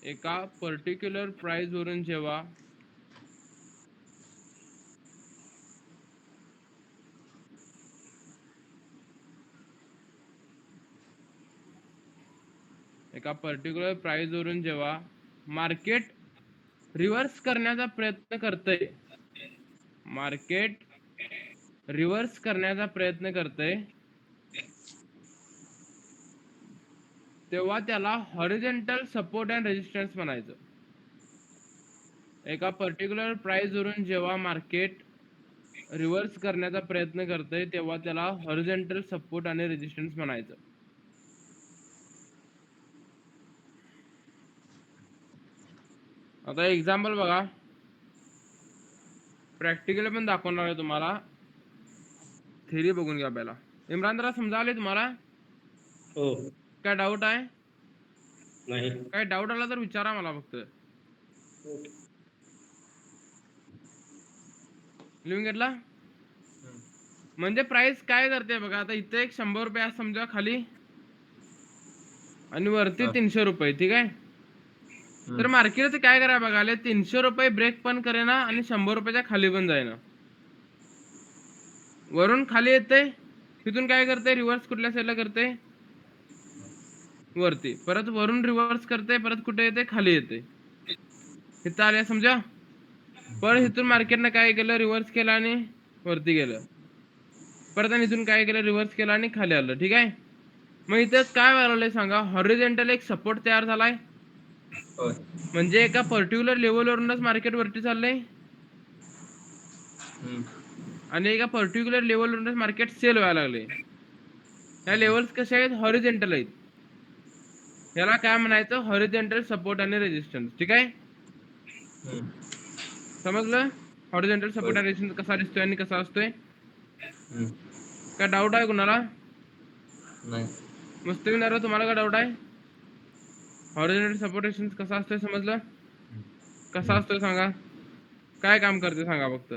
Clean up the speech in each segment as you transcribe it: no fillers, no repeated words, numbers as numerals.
एका particular price वरून जेव्हा एका पर्टिक्युलर प्राइस वरून जेव्हा मार्केट रिव्हर्स करण्याचा प्रयत्न करतंय, मार्केट रिव्हर्स करण्याचा प्रयत्न करतंय, तेव्हा त्याला हॉरिझॉन्टल सपोर्ट अँड रेजिस्टन्स म्हणायचं. एका पर्टिक्युलर प्राइस वरून जेव्हा मार्केट रिव्हर्स करण्याचा प्रयत्न करतंय, तेव्हा त्याला हॉरिझॉन्टल सपोर्ट आणि रेजिस्टन्स म्हणायचं. आता एक्झाम्पल बघा, प्रॅक्टिकल पण दाखवणार आहे तुम्हाला. थेरी बघून घ्या पहिला. इम्रान जरा समजावले तुम्हाला? हो. काय डाऊट आहे? नाही. काय डाऊट आला तर विचारा मला फक्त. लिहून घेतला? म्हणजे प्राइस काय करते बघा, आता इथे एक 100 रुपये असं समजा खाली आणि वरती 300 रुपये, ठीक आहे. तर मार्केट काय करा बघाले, 300 रुपये ब्रेक पण करेना आणि 100 रुपयाच्या खाली पण जाईना. वरून खाली येते, तिथून काय करते, रिव्हर्स कुठल्या साईडला करते, वरती. परत वरून रिव्हर्स करते, परत कुठे येते, खाली येते. इथं आले समजा. परत इथून मार्केटनं काय केलं, रिव्हर्स केलं आणि वरती गेलं. परत आणि इथून काय केलं, रिव्हर्स केलं आणि खाली आलं, ठीक आहे. मग इथं काय व्हायला सांगा, हॉरिझॉन्टल एक सपोर्ट तयार झालाय. म्हणजे एका पर्टिक्युलर लेवलवरूनच मार्केट वरती चाललंय आणि एका पर्टिक्युलर लेवलवरूनच मार्केट सेल व्हायला लागले. या लेवल्स कशा आहेत, हॉरिझॉन्टल आहेत. याला काय म्हणायचं, हॉरिझॉन्टल सपोर्ट आणि रेजिस्टन्स, ठीक आहे. समजलं? हॉरिझॉन्टल सपोर्ट आणि रेजिस्टन्स कसा दिसतोय आणि कसा असतोय? काय डाऊट आहे कुणाला? नाही. मुस्लिम तुम्हाला काय डाऊट आहे? हॉरिझॉन्टल सपोर्ट रेजिस्टन्स कसा असतोय समजलं? कसा असतोय सांगा, काय काम करते सांगा फक्त.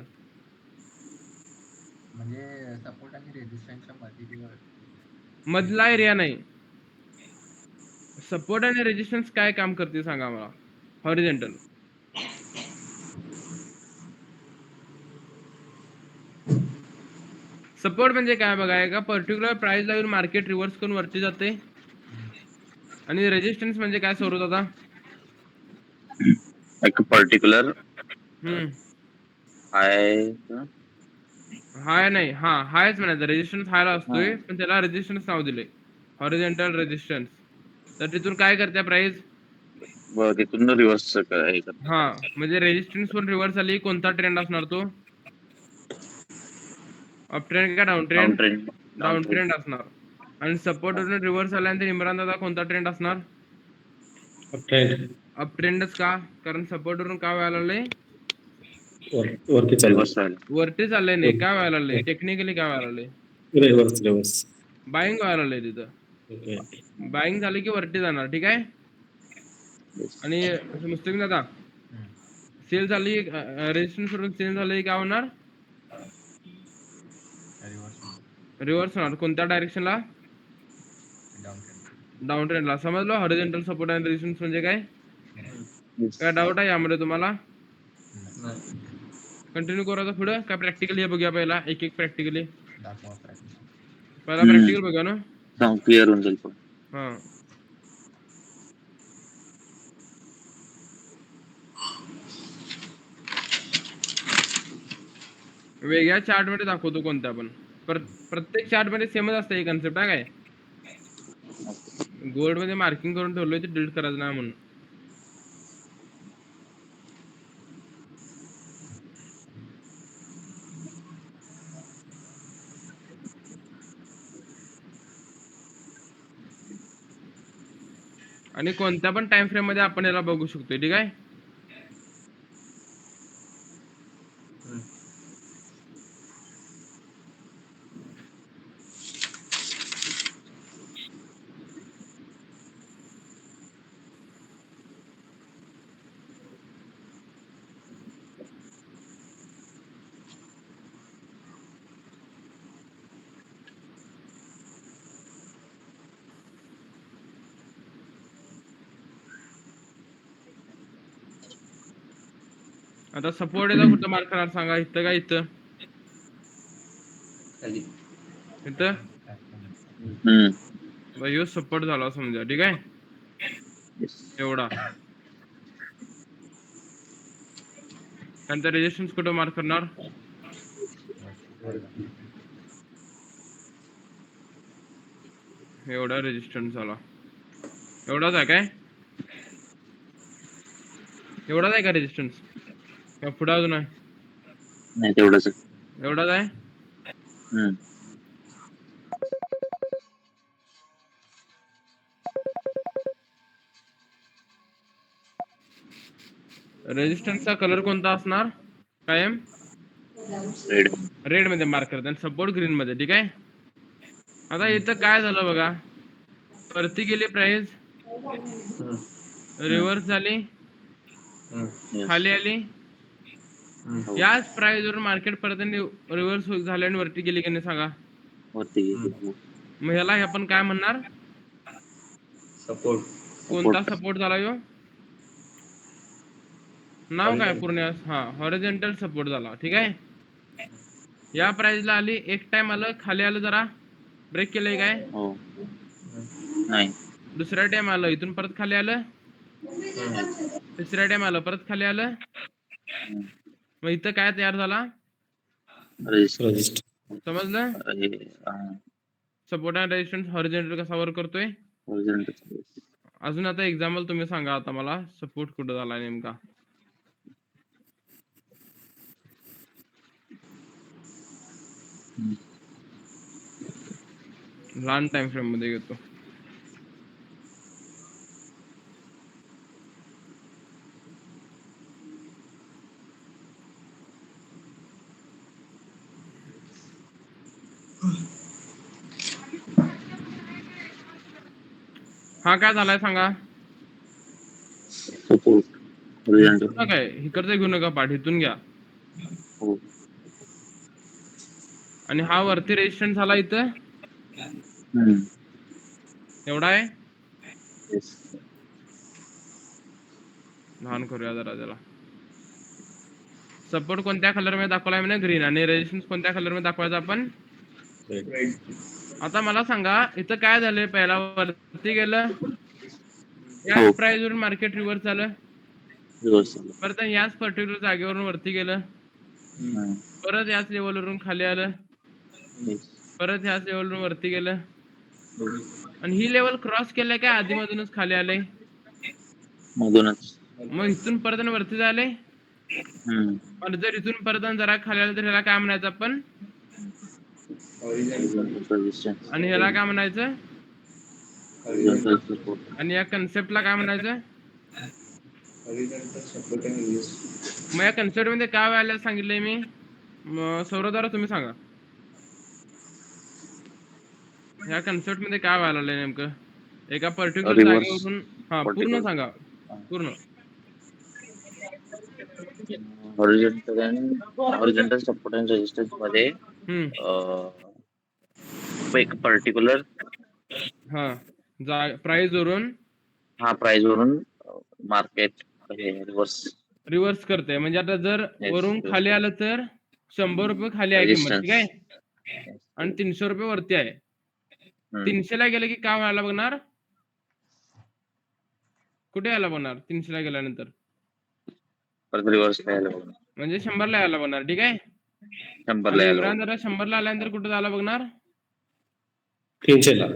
म्हणजे सपोर्ट आणि रेजिस्टन्सच्या मध्ये मधला एरिया नाही, सपोर्ट आणि रेजिस्टन्स काय काम करते सांगा मला. हॉरिझॉन्टल सपोर्ट म्हणजे काय बघा, एका पर्टिक्युलर प्राइस ला येऊन मार्केट रिव्हर्स करून वरती जाते. आणि रेजिस्टन्स म्हणजे काय स्वरूप आता, एक पर्टिक्युलर हाय हाय नाही, हा हायच म्हणायचं. रेजिस्टन्स हायला असतोय, पण त्याला रेजिस्टन्स नाव दिले, हॉरिझॉन्टल रेजिस्टन्स. तर तिथून काय करते प्राइस, तिथून रिव्हर्स हा म्हणजे रेजिस्टन्स वर रिव्हर्स आली, कोणता ट्रेंड असणार तो, अप ट्रेंड का डाऊन ट्रेंड, डाऊन ट्रेंड असणार. आणि सपोर्ट वरून रिव्हर्स आल्यानंतर इम्रान दादा कोणता ट्रेंड असणार, अप ट्रेंडच. का, कारण सपोर्ट वरून काय व्हायला लागले, वरती चालू, वरती चाललंय. नाही काय व्हायला लागले, टेक्निकली काय व्हायला लागले, रिव्हर्स बाईंग व्हायला लागले. तिथं बाईंग झाली की वरती जाणार, ठीक आहे. आणि मुस्लिम दादा सेल झाली, रेजिस्टन्स वरून सेल झाली, काय होणार, रिव्हर्स होणार. कोणत्या डायरेक्शनला, डाऊन ट्रेंडला. समजलं हॉरिझॉन्टल सपोर्ट आणि रेजिस्टन्स म्हणजे काय. काय डाऊट आहे यामध्ये तुम्हाला? कंटिन्यू करायचं पुढे, काय प्रॅक्टिकली हे बघूया पहिला, एक एक प्रॅक्टिकली. पहिला प्रॅक्टिकल बघूया ना, क्लिअर होऊन जाईल. हा वेगळ्या चार्ट मध्ये दाखवतो कोणत्या पण. प्रत्येक चार्ट मध्ये सेमच असतं, ही कन्सेप्ट आहे. काय गोल्ड मध्ये मार्किंग करून ठेवलोय, ते डिलीट करायचं नाही म्हणून. आणि कोणत्या पण टाइम फ्रेम मध्ये आपण याला बघू शकतो, ठीक आहे. आता सपोर्ट याचा कुठं मार्क करणार सांगा, इथं का इथं? खाली इथं ह्यो सपोर्ट झाला समजा, ठीक आहे. एवढा नंतर रेजिस्टन्स कुठं मार्क करणार? एवढा रेजिस्टन्स झाला. एवढाच आहे काय? एवढाच आहे का रेजिस्टन्स? का पुढे अजून आहे? नाही तेवढंच आहे. एवढाच आहे. रेजिस्टन्सचा कलर कोणता असणार कायम? रेड. रेड मध्ये मार्क करतात आणि सपोर्ट ग्रीन मध्ये, ठीक आहे. आता इथं काय झालं बघा, वरती गेली प्राइस, रिव्हर्स झाली, खाली आली, याच प्राइस वर मार्केट परत रिव्हर्स झाले आणि वरती गेली की नाही सांगा. वरती मग ह्याला आपण काय म्हणणार? सपोर्ट. कोणता सपोर्ट झाला ह्यो? नाव काय पूर्ण? हा, हॉरिझॉन्टल सपोर्ट झाला, ठीक आहे. या प्राइसला आली, एक टाइम आलं खाली आलं, जरा ब्रेक केलंय काय? हो. नाही. दुसऱ्या टाइम आलं, इथून परत खाली आलं. तिसऱ्या टाइम आलं, परत खाली आलं. मग इथं काय तयार झाला? रजिस्ट. समजलं? सपोर्ट अँड रेजिस्टन्स हॉरिझॉन्टल कसा वर्क करतोय? अजून आता एक्झाम्पल तुम्ही सांगा आता मला, सपोर्ट कुठं झाला नेमका? लहान टाइम फ्रेम मध्ये घेतो. हा काय झालाय सांगा? सपोर्ट काय इकडचं घेऊ नका, पाठ इथून घ्या. हो. आणि हा वरती रेजिस्टन्स झाला इथं एवढा आहे. लहान करूया जरा त्याला. सपोर्ट कोणत्या कलर मध्ये दाखवलाय म्हणजे ग्रीन, आणि रेजिस्टन्स कोणत्या कलर मध्ये दाखवायचा आपण? आता मला सांगा इथं काय झालंय, पहिला वरती गेलं, या प्राइस वरून मार्केट रिव्हर्स झालं, परत याच पर्टिक्युलर जागेवरून वरती गेलं, परत याच लेवलवरून खाली आलं, परत याच लेवलवरून वरती गेलं, आणि ही लेवल क्रॉस केलंय काय आधी मधूनच खाली आलंय? मधूनच. मग इथून परत वरती झालंय. आणि जर इथून परत जरा खाली आलं तर ह्याला काय म्हणायचं आपण? आणि ह्याला काय म्हणायचं? आणि या कन्सेप्टला काय म्हणायचं? मग या कन्सेप्ट मध्ये काय व्हायला सांगितलंय मी? सौरवदारा तुम्ही सांगा, या कन्सेप्ट मध्ये काय व्हायला लागलंय नेमकं? एका पर्टिक्युलर जागेवरून हा पूर्ण सांगा, पूर्ण. हॉरिझॉन्टल सपोर्ट अँड रेजिस्टन्स मध्ये एक पर्टिक्युलर प्राइस वरून प्राइस वरून मार्केट रिव्हर्स करते. म्हणजे आता जर वरून खाली आलं तर 100 रुपये खाली आहे किंमत, ठीक आहे, आणि 300 रुपये वरती आहे. 300 ला गेलं की काय व्हायला बघणार? कुठे यायला बघणार 300 ला गेल्यानंतर? रिव्हर्स यायला बघणार, म्हणजे 100 ला यायला बघणार, ठीक आहे. 100 ला यायला. जरा 100 ला आल्यानंतर कुठे झाला बघणार? 300 ला.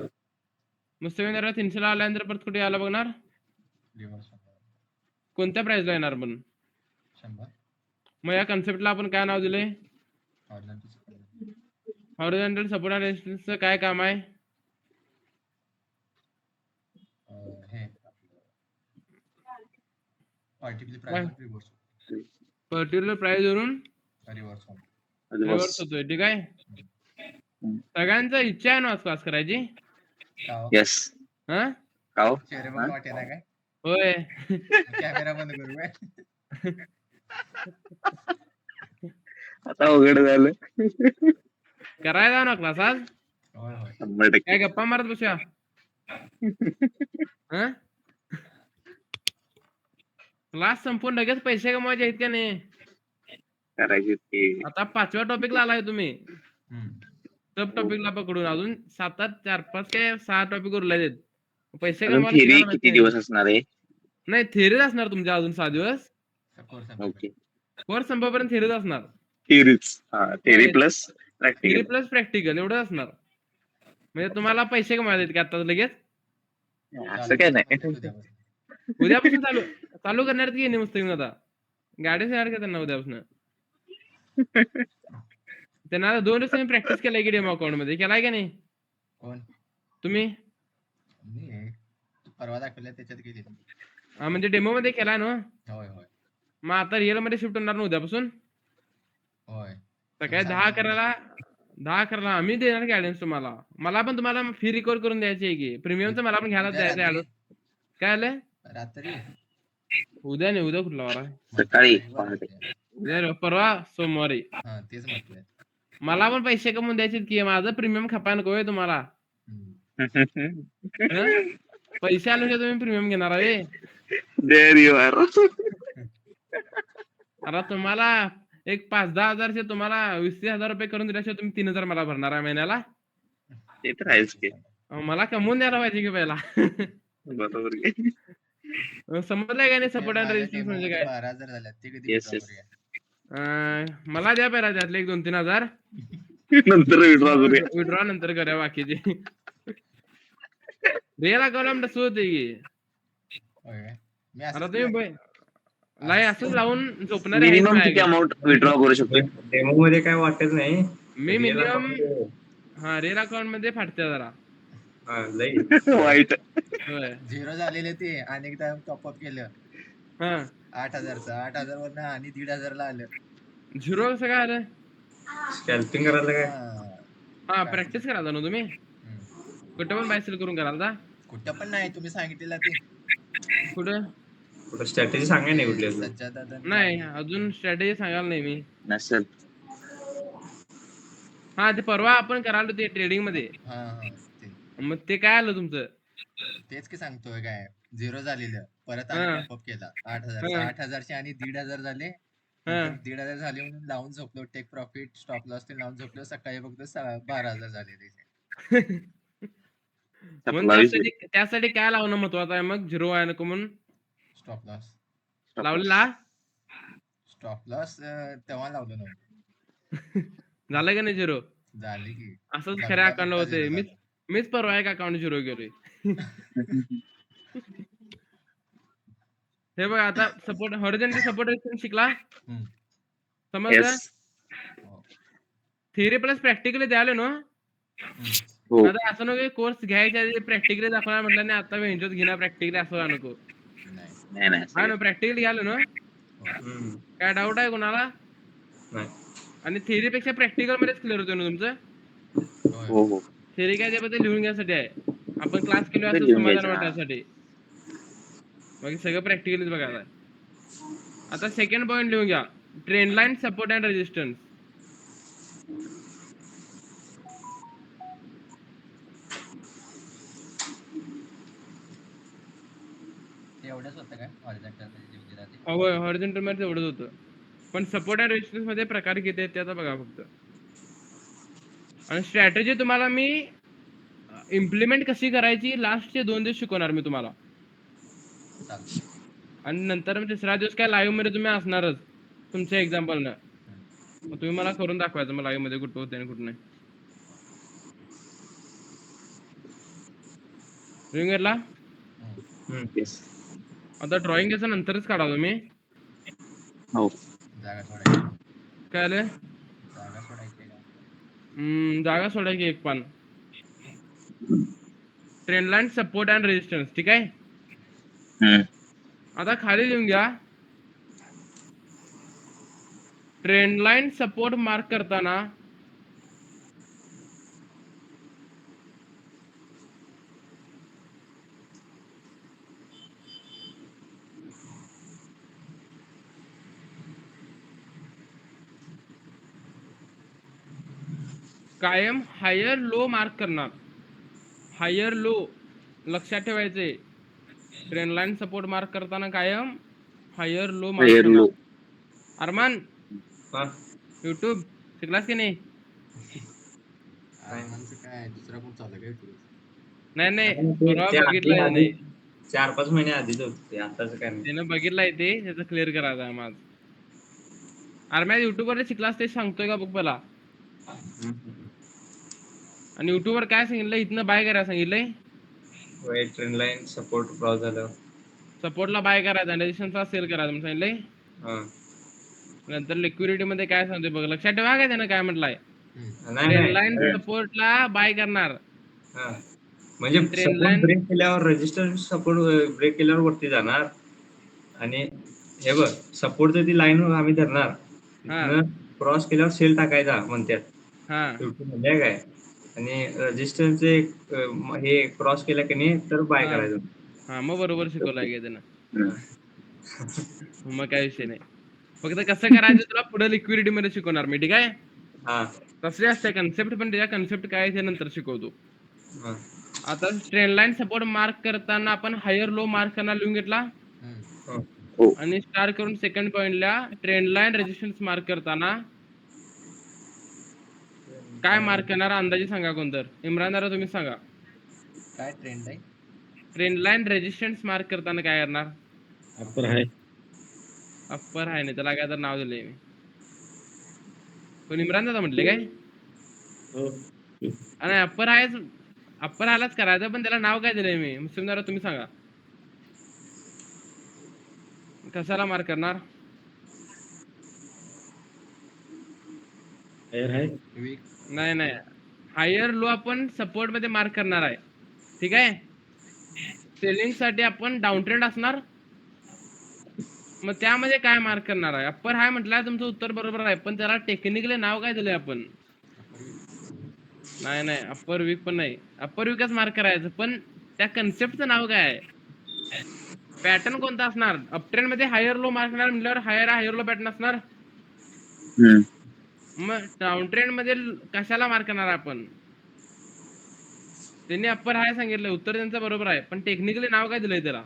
मुस्तफिन जरा 300 ला आल्यानंतर परत कुठे यायला बघणार? कोणत्या प्राइस ला येणार पण? 100. मग या कन्सेप्टला आपण काय नाव दिले? हॉरिझॉन्टल सपोर्ट अँड रेजिस्टन्सचं काय काम आहे? हे पर्टिक्युलर प्राइस वरून रिव्हर्स होतोय, ठीक आहे. सगळ्यांचा इच्छा आहे ना क्लास करायची? यस. हा, चेहरे बघ वाटे ना काय? होय. कॅमेरा बंद करू काय? आता अवघड झालं. करायला ना क्लास आज? होय होय. 100%. काय गप्पा मारत बसूया? क्लास संपून लगेच पैसे कमवायचे आहेत का नाही? करायची ते. आता 5व्या टॉपिकला आलाय तुम्ही. हम्म. सब टॉपिकला पकडून अजून 7-8 4-5 काय 6 टॉपिक उरले आहेत. पैसे अजून कमवायला थिअरी किती माहित किती नाही. दिवस असणार आहे? नाही थेरीच असणार तुमच्या अजून 6 दिवस. Course okay. कोर्स संपेपर्यंत थेरीच असणार. थिअरीच. हा थिअरी होय. Plus theory practical. Plus practical एवढं असणार. म्हणजे तुम्हाला पैसे कमवायचे आहेत की आता लगेच. असं काय नाही. उद्यापासून चालू करणार की नाही मस्त येऊन आता. गाडी तयार का त्यांना उद्यापासून. त्यांना 2 दिवसांनी प्रॅक्टिस केलाय की डेमो अकाउंट मध्ये केलाय का नाही कोण तुम्ही? मी परवा दाखवल्या त्याच्यात गेली. म्हणजे डेमो मध्ये केलाय ना. होय होय मग आता रिअल मध्ये शिफ्ट होणार ना उद्यापासून. होय. सकाळी 10 करायला आम्ही देणार गायडन्स तुम्हाला. मला पण तुम्हाला फी रिकवर करून द्यायची आहे की प्रीमियमचं मला पण घ्यायला उद्या द्यायचं रात्री- आहे. काय आलंय रात्री उद्या नाही उद्या कुठला वार आहे? सकाळी रविवार पहाटे. होते. उद्या परवा सोमवारी. हा तेच म्हटलंय. मला पण पैसे कमवून द्यायचे की माझं प्रीमियम खपाय नको होय तुम्हाला. हं? पैसे आले तुम्ही प्रीमियम घेणार आहे. There you are. आता तुम्हाला एक 5-10 हजारचे तुम्हाला 20,000 रुपये करून दिल्याशिवाय तुम्ही 3,000 मला भरणार आहे महिन्याला. ते तर आहेच की. मला कमवून द्यायला पाहिजे की पहिला. बरोबर की. समजलंय का नाही सपोर्ट अँड रेजिस्टन्स म्हणजे काय? 12,000 झाल्यात ते कधी Yes, withdraw yes. अं, मला द्या पहिला त्यातले 2-3 हजार. नंतर विड्रॉ करूया. विड्रॉ नंतर करूया बाकीचे. रिअल अकाउंट तसं होते की. होय काय? मी आता असंच तुम्ही नाही असं लावून झोपणार आहे मिनिमम किती माझ्याकडे. अमाऊंट विड्रॉ करू शकतो? डेमो मध्ये काय वाटत नाही. मी मिनिमम रिअल अकाउंट मध्ये फाटते जरा. लई वाईट. होय. 0 झालेले ते अनेकदा टॉपअप केलं हा 8,000चं 8,000 वरनं आणि 1,500 ला आलं. 0 कसं काय आलं? स्कॅल्पिंग करायला काय. हा प्रॅक्टिस करायला ना तुम्ही कुठं पण बाय सेल करून कराल का? कुठं पण नाही तुम्ही सांगितलेलं ते कुठं कुठं स्ट्रॅटेजी सांगाय नाही कुठली अजून. सज्जादा नाही अजून स्ट्रॅटेजी सांगायला नाही मी. नसेल. हा ते परवा आपण करायला ते ट्रेडिंग मध्ये. हा हा ते मग ते काय आलं तुमचं? तेच की सांगतोय काय 0 झालेलं परत हा. आणि टॉपअप केला 8,000 हा. 8,000चे आणि 1,500 झाले. हा. नंतर 1,500 झाले म्हणून लावून झोपलो टेक प्रॉफिट स्टॉप लॉस ते लावून झोपलो सकाळी फक्त 12,000 झाले त्याचे. म्हणून त्यासाठी काय लावणं महत्वाचं आहे मग 0 आहे नको म्हणून स्टॉप लॉस लावलेला. स्टॉप लॉस तेव्हा लावलं नव्हतं. झालं का नाही 0? झाले की असंच खऱ्या अकाउंटला होते. मीच परवा एक अकाउंट 0 केलोय. हे बघ आता सपोर्ट हॉरिझॉन्टल सपोर्ट शिकला समजलं. Yes. थिअरी प्लस प्रॅक्टिकली द्यायला ना. हो. आता असं नको कोर्स घ्यायच्या प्रॅक्टिकली दाखवणार म्हटलं नाही आता वेंचर्स घेणार प्रॅक्टिकली असं नको. नाही नाही हा ना प्रॅक्टिकली घ्यायला ना. काय डाऊट आहे कोणाला? नाही. आणि थिअरी पेक्षा प्रॅक्टिकल मध्येच क्लिअर होतं ना तुमचं. होय हो. थिअरी काय त्याबद्दल लिहून घ्यायसाठी आहे. आपण क्लास केलो असं लिहून समाधान घ्यायचं, हा. वाटण्यासाठी. बाकी सगळं प्रॅक्टिकलीच बघायला आहे. आता सेकंड पॉईंट लिहून घ्या. Trend line support and resistance. एवढंच होतं काय हॉरिझॉन्टल मध्ये होय हॉरिझॉन्टल मध्ये एवढंच होतं. पण सपोर्ट अँड रेजिस्टन्स मध्ये प्रकार किती आहेत ते आता बघा फक्त. आणि स्ट्रॅटेजी तुम्हाला मी इम्प्लिमेंट कशी करायची लास्टचे 2 दिवस शिकवणार मी तुम्हाला. आणि नंतर तिसरा दिवस काय लाईव्ह मध्ये तुम्ही असणारच तुमच्या एक्झाम्पलनं. मग तुम्ही मला करून दाखवायचं मग लाईव्ह मध्ये कुठं होते आणि कुठं नाही. घेतला. आता ड्रॉइंग याचं नंतरच काढा तुम्ही. हो. जागा सोडायची काय आलं? जागा सोडायची का? जागा सोडायची एक पान. Trend line support and resistance ठीक आहे. आता खाली लिहून घ्या. ट्रेंड लाईन सपोर्ट मार्क करताना कायम हायर लो मार्क करणार. हायर लो लक्षात ठेवायचे. ट्रेंड लाईन सपोर्ट मार्क करताना कायम हायर लो मार्क करणार. अरमान हा युट्यूब शिकलास की नाही? आरमानचं काय दुसरा कोण चालू आहे का YouTube? नाही नाही ते परवा ते बघितलाय आधी नाही. 4-5 महिने आधीच होत ते, आताच काय नाही. त्यानं बघितलाय ते त्याचं क्लिअर करायचं आहे माझं. अरे माझ्या युट्यूबवर शिकलास ते सांगतोय का बघ पहिला. आणि युट्यूबवर काय सांगितलं इथनं बाय करायला सांगितलंय. ट्रेंड लाईन सपोर्ट ब्राउज झालं. सपोर्टला बाय करायचा आणि रेजिस्टन्सला सेल करायचं म्हणून सांगितलंय. हा. नंतर लिक्विडिटी मध्ये काय सांगतोय बघ, लक्षात ठेवा काय त्यानं काय म्हटलंय. नाही ट्रेंड लाईन नाही सपोर्टला बाय करणार. हा. म्हणजे ट्रेंड सपोर्ट लाईन ब्रेक केल्यावर रजिस्टर सपोर्ट ब्रेक केल्यावर वरती जाणार आणि हे बघ सपोर्टचं ती लाईन आम्ही धरणार. तिथनं क्रॉस केल्यावर सेल टाकायचा म्हणतात. हा युट्यूब म्हणजे काय आणि रजिस्टरचे हे क्रॉस केलं की नाही तर बाय हा करायचं. हा मग बरोबर शिकवलंय की त्यानं. हा. मग काय विषय नाही. फक्त कसं करायचं तुला पुढे लिक्विडिटी मध्ये शिकवणार मी, ठीक आहे. हा. तसे असते कन्सेप्ट, पण त्याच्या कन्सेप्ट काय आहे ते नंतर शिकवतो. हा. आता ट्रेंड लाईन सपोर्ट मार्क करताना आपण हायर लो मार्क करणार लिहून घेतला हो. आणि स्टार करून सेकंड पॉइंटला ट्रेंड लाईन रेजिस्टन्स मार्क करताना काय मार्क करणार अंदाजे सांगा कोणतर. इम्रान दादा तुम्ही सांगा. काय ट्रेंड आहे? ट्रेंड लाईन रेजिस्टन्स मार्क करताना काय करणार? अप्पर आहे. अप्पर आहे नाही त्याला काय तर नाव दिलंय मी. पण इम्रान दादा म्हटले काय? हो. आणि अप्पर आलाच करायचं, पण त्याला नाव काय दिलंय मी? मुस्लिम दादा तुम्ही सांगा. कशाला मार्क करणार? हायर आहे. वीक. नाही नाही हायर लो आपण सपोर्ट मध्ये मार्क करणार आहे, ठीक आहे. सेलिंग साठी आपण डाऊन ट्रेंड असणार, मग त्यामध्ये काय मार्क करणार आहे? अप्पर हाय म्हटलं तुमचं उत्तर बरोबर आहे, पण त्याला टेक्निकली नाव काय दिलंय आपण? नाही नाही अप्पर वीक पण नाही. अप्पर वीकच मार्क करायचं, पण त्या कन्सेप्टचं नाव काय आहे? पॅटर्न कोणता असणार? अपट्रेंड मध्ये हायर लो मार्क करणार म्हटल्यावर हायर लो पॅटर्न असणार. मग डाऊन ट्रेंड मध्ये कशाला मार्क करणार आपण? त्यांनी अप्पर हाय सांगितलं, उत्तर त्यांचं बरोबर आहे, पण टेक्निकली नाव काय दिलंय त्याला?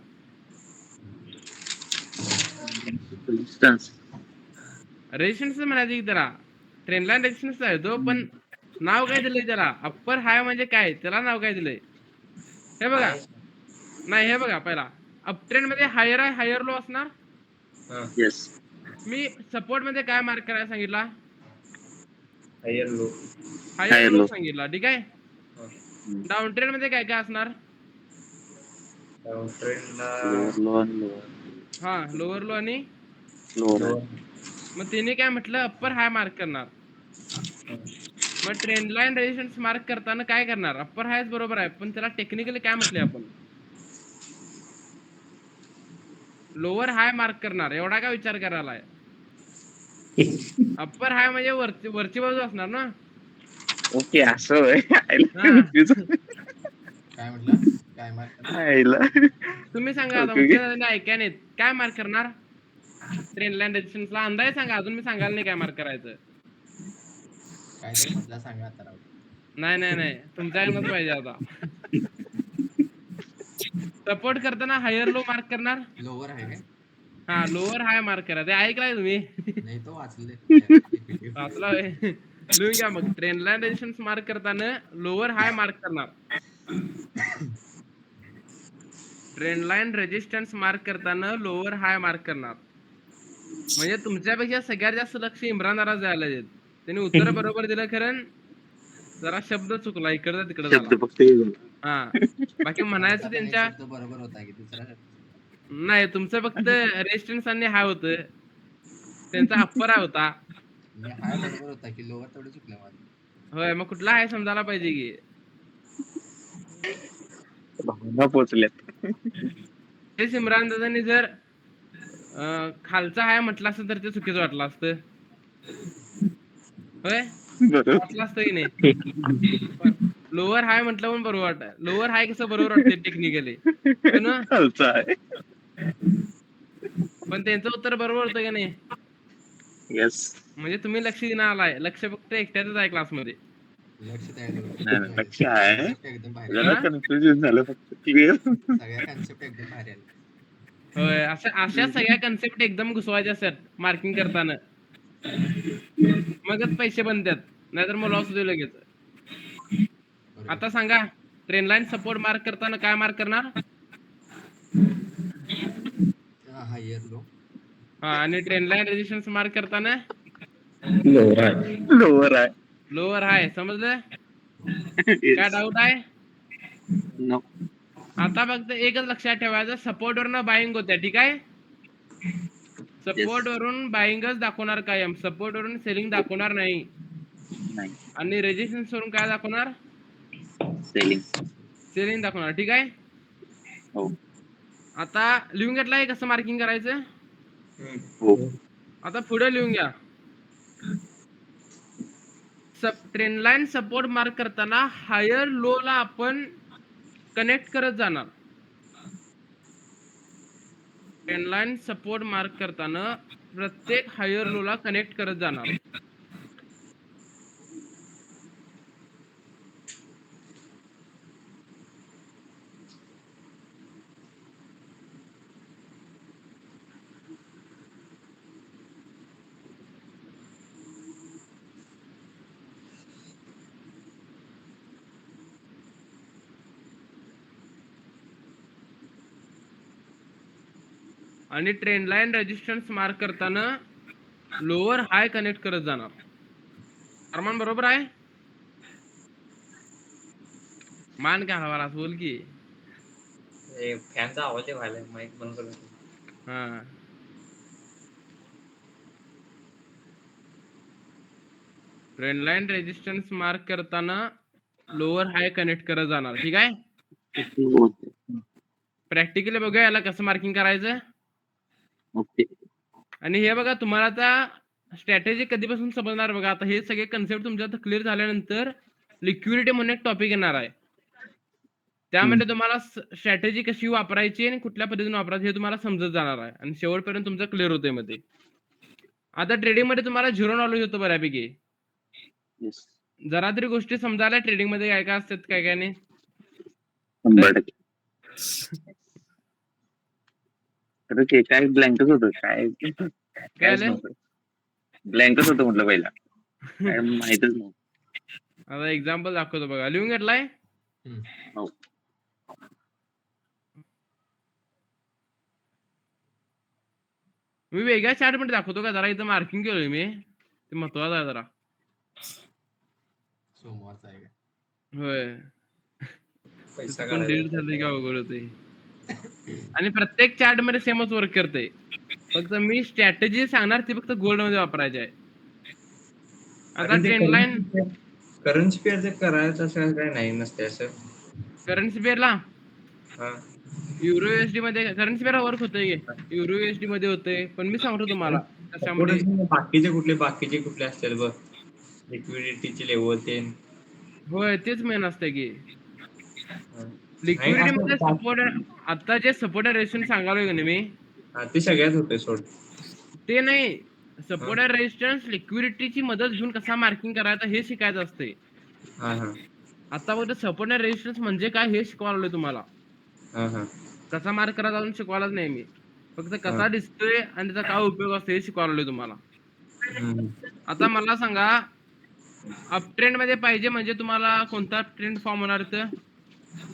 रेजिस्टन्स म्हणायचं की त्याला. ट्रेंड लाईन रेजिस्टन्स आहे तो, पण नाव काय दिलंय त्याला? अप्पर हाय म्हणजे काय, त्याला नाव काय दिलंय? हे बघा. नाही हे बघा पहिला अपट्रेंड मध्ये हायर आहे, हायर लो असणार. येस. मी सपोर्ट मध्ये काय मार्क करायला सांगितला? Higher low. हायर लो सांगितला, ठीक आहे. डाऊन ट्रेंड मध्ये काय काय असणार? डाऊन ट्रेंडला हा लोअर लो आणि लोअर. मग तिने काय म्हटलं अप्पर हाय मार्क करणार. मग ट्रेंड लाईन रेजिस्टन्स मार्क करताना काय करणार? अप्पर हायच बरोबर आहे, पण त्याला टेक्निकली काय म्हटले आपण? लोअर हाय मार्क करणार, एवढा काय विचार करायला आहे? अप्पर हाय म्हणजे वरची बाजू असणार ना. ओके असं होय. हा. काय म्हटलं? काय मार्क? तुम्ही सांगा आता, Okay. ऐका नाहीत काय मार्क करणार? ट्रेंड लाईन रेजिस्टन्सला अंदाज सांगा, अजून मी सांगायला नाही काय मार्क करायचं. काहीतरी म्हटलं सांगा आता राव. नाही नाही नाही तुमच्याकडनंच पाहिजे आता. सपोर्ट करताना हायर लो मार्क करणार. लोअर आहे काय? हा लोअर हाय मार्क करा. ते ऐकलाय तुम्ही? नाही तो वाचले. वाचला होय. लिहून घ्या मग. ट्रेंड लाईन रेजिस्टन्स मार्क करताना लोअर हाय मार्क करणार. ट्रेंड लाईन रेजिस्टन्स मार्क करताना लोअर हाय मार्क करणार. म्हणजे तुमच्यापेक्षा सगळ्यात जास्त लक्ष इम्रान दादा द्यायला देत. त्यांनी उत्तर बरोबर दिलं, खरं जरा शब्द चुकला इकडचा तिकडे झाला. शब्द फक्त हा बाकी म्हणायचं त्यांच्या शब्द बरोबर होता की दुसरा शब्द? नाही तुमचं फक्त रेजिस्टन्स आणि हाय होतं, त्यांचा अप्पर हाय होता. मी हाय बरोबर होता की लोअर तेवढं चुकलं माझं. होय मग कुठला हाय समजायला पाहिजे की. भावना पोचल्यात. हे इम्रान दादांनी जर खालचा हाय म्हटलं असतं तर ते चुकीचं वाटलं असतं. होय बरोबर. वाटलं असतं की नाही? लोअर हाय म्हटलं पण बरोबर वाटत. लोअर हाय कसं बरोबर वाटते टेक्निकली, खालचा आहे. पण त्यांचं उत्तर बरोबर होतं की नाही? येस. म्हणजे तुम्ही लक्ष देणार आलाय, लक्ष फक्त एकट्याच आहे क्लासमध्ये. लक्ष द्यायला नाही, लक्ष आहे. एकदम भारी. जरा कन्फ्युजन झालं फक्त. क्लिअर. सगळ्या कन्सेप्ट एकदम भारी आले. होय अशा सगळ्या कन्सेप्ट एकदम घुसवायच्या असतात मार्किंग करताना. मगच पैसे बनतात, नाहीतर मग लॉस होते लगेच. बरोबर. आता सांगा, ट्रेन लाईन सपोर्ट मार्क करताना काय मार्क करणार? Higher low. हा, आणि ट्रेन लाईन रेजिस्टन्स मार्क करताना लोअर आहे. लोअर आहे. Lower high. समजलं? काय डाऊट आहे? नो. आता फक्त एकच लक्षात ठेवायचं, सपोर्ट वरनं बाईंग होत्या, ठीक आहे. सपोर्ट वरून बाईंगच दाखवणार कायम, सपोर्ट वरून सेलिंग दाखवणार नाही. नाही. आणि रेजिस्टन्स वरून काय दाखवणार? सेलिंग. सेलिंग दाखवणार, ठीक आहे. हो. आता लिहून घेतलाय कसं मार्किंग करायचं? हो. आता पुढे लिहून घ्या. ट्रेंड लाईन सपोर्ट मार्क करताना हायर लो ला आपण कनेक्ट करत जाणार. ट्रेंड लाईन सपोर्ट मार्क करताना प्रत्येक हायर लो ला कनेक्ट करत जाणार. आणि ट्रेंड लाईन रेजिस्टन्स मार्क करताना लोअर हाय कनेक्ट करत जाणार. अरमान बरोबर आहे? मान काय हवा बोल की. फॅनचा आवाज व्हायला, माईक बंद करून. हा, ट्रेंड लाईन रेजिस्टन्स मार्क करताना लोअर हाय कनेक्ट करत जाणार, ठीक आहे. प्रॅक्टिकली बघूया याला कसं मार्किंग करायचं. ओके. आणि हे बघा, तुम्हाला आता स्ट्रॅटेजी कधीपासून समजणार बघा. आता हे सगळे कन्सेप्ट तुमच्या आता क्लिअर झाल्यानंतर लिक्विडिटी म्हणून एक टॉपिक येणार आहे. त्यामध्ये तुम्हाला स्ट्रॅटेजी कशी वापरायची आणि कुठल्या पद्धतीने वापरायची हे तुम्हाला समजत जाणार आहे. आणि शेवटपर्यंत तुमचं क्लिअर होतंय मध्ये. आता ट्रेडिंग मध्ये तुम्हाला झिरो नॉलेज होतं बऱ्यापैकी. जरा तरी गोष्टी समजायला ट्रेडिंग मध्ये काय काय असतात, काय काय नाही. 100%. तर ते काय ब्लँकच होतं, काय आलं? ब्लँकच होतं म्हटलं पहिला, काय माहितच नव्हतं. आता एक्झाम्पल दाखवतो बघा, लिहून घेतलाय. हो. मी वेगळ्या चार्ट मध्ये दाखवतो का, जरा इथं मार्किंग केलोय मी, ते महत्वाचं आहे जरा. सोमवारचा आहे का? होय, पैसा पण डिलीट झालं का अवघड होते. आणि प्रत्येक चार्ट मध्ये सेमच वर्क करते. फक्त मी स्ट्रॅटेजी सांगणार ती फक्त गोल्ड मध्ये वापरायची आहे. आता ट्रेंड लाईन करन्सी पेअर करायचं असं काय नाही नसते असं. करन्सी पेअरला हा, युरो युएसडी मध्ये करन्सी पेअर वर्क होतंय, युरो युएसडी मध्ये होते. पण मी सांगतो तुम्हाला कशामध्ये. बाकीचे कुठले असतील बघ, लिक्विडिटीचे लेवल ते. होय, तेच मेन असते की लिक्विडिटी मध्ये सपोर्ट. आता जे सपोर्ट रेजिस्टन्स सांगालोय का नाही मी, ते सगळ्यात होते सोड. ते नाही, सपोर्ट रेजिस्टन्स लिक्विडिटीची मदत घेऊन कसा मार्किंग करायचा हे शिकायचं असते. हा हा आता फक्त सपोर्ट रेजिस्टन्स म्हणजे काय हे शिकवायला तुम्हाला. हा हा कसा मार्क करायचा अजून शिकवायलाच नाही मी, फक्त कसा दिसतोय आणि त्याचा काय उपयोग असतो हे शिकवायला तुम्हाला. आता मला सांगा, अप ट्रेंड मध्ये पाहिजे म्हणजे तुम्हाला कोणता ट्रेंड फॉर्म होणार इथं?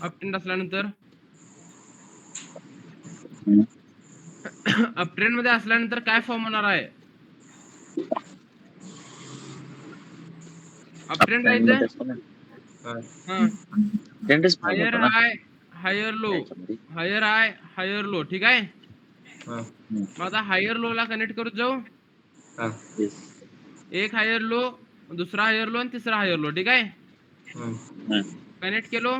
अप ट्रेंड असल्यानंतर अप ट्रेंड मध्ये असल्यानंतर काय फॉर्म होणार आहे? अप ट्रेंड राहायचं. हायर हाय, हायर लो, हायर हाय, हायर लो, ठीक आहे. मग आता हायर लो ला कनेक्ट करत जाऊ. एक हायर लो, दुसरा हायर लो आणि तिसरा हायर लो, ठीक आहे. कनेक्ट केलो.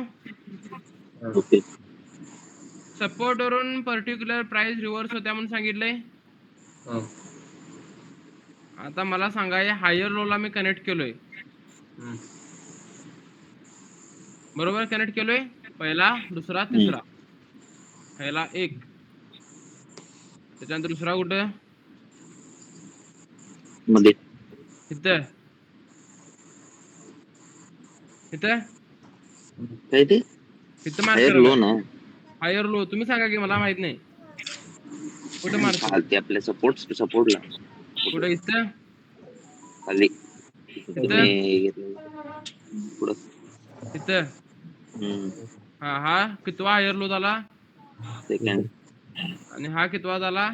सपोर्ट वरून पर्टिक्युलर प्राइस रिव्हर्स होत्या म्हणून सांगितलंय. आता मला सांगा, हायर लो ला मी कनेक्ट केलोय, बरोबर? कनेक्ट केलोय पहिला, दुसरा, तिसरा. पहिला एक, त्याच्यानंतर दुसरा कुठं मध्ये, इथं इथं काय ते इथं मार्क हायर लो ना. हायर लो तुम्ही सांगा की, मला माहित नाही कुठं मार्क. ते आपल्या सपोर्टला कुठं इथं खाली तुम्ही घेतलेलं. पुढं. इथं हा कितवा हायर लो झाला सेकंड. आणि हा कितवा झाला.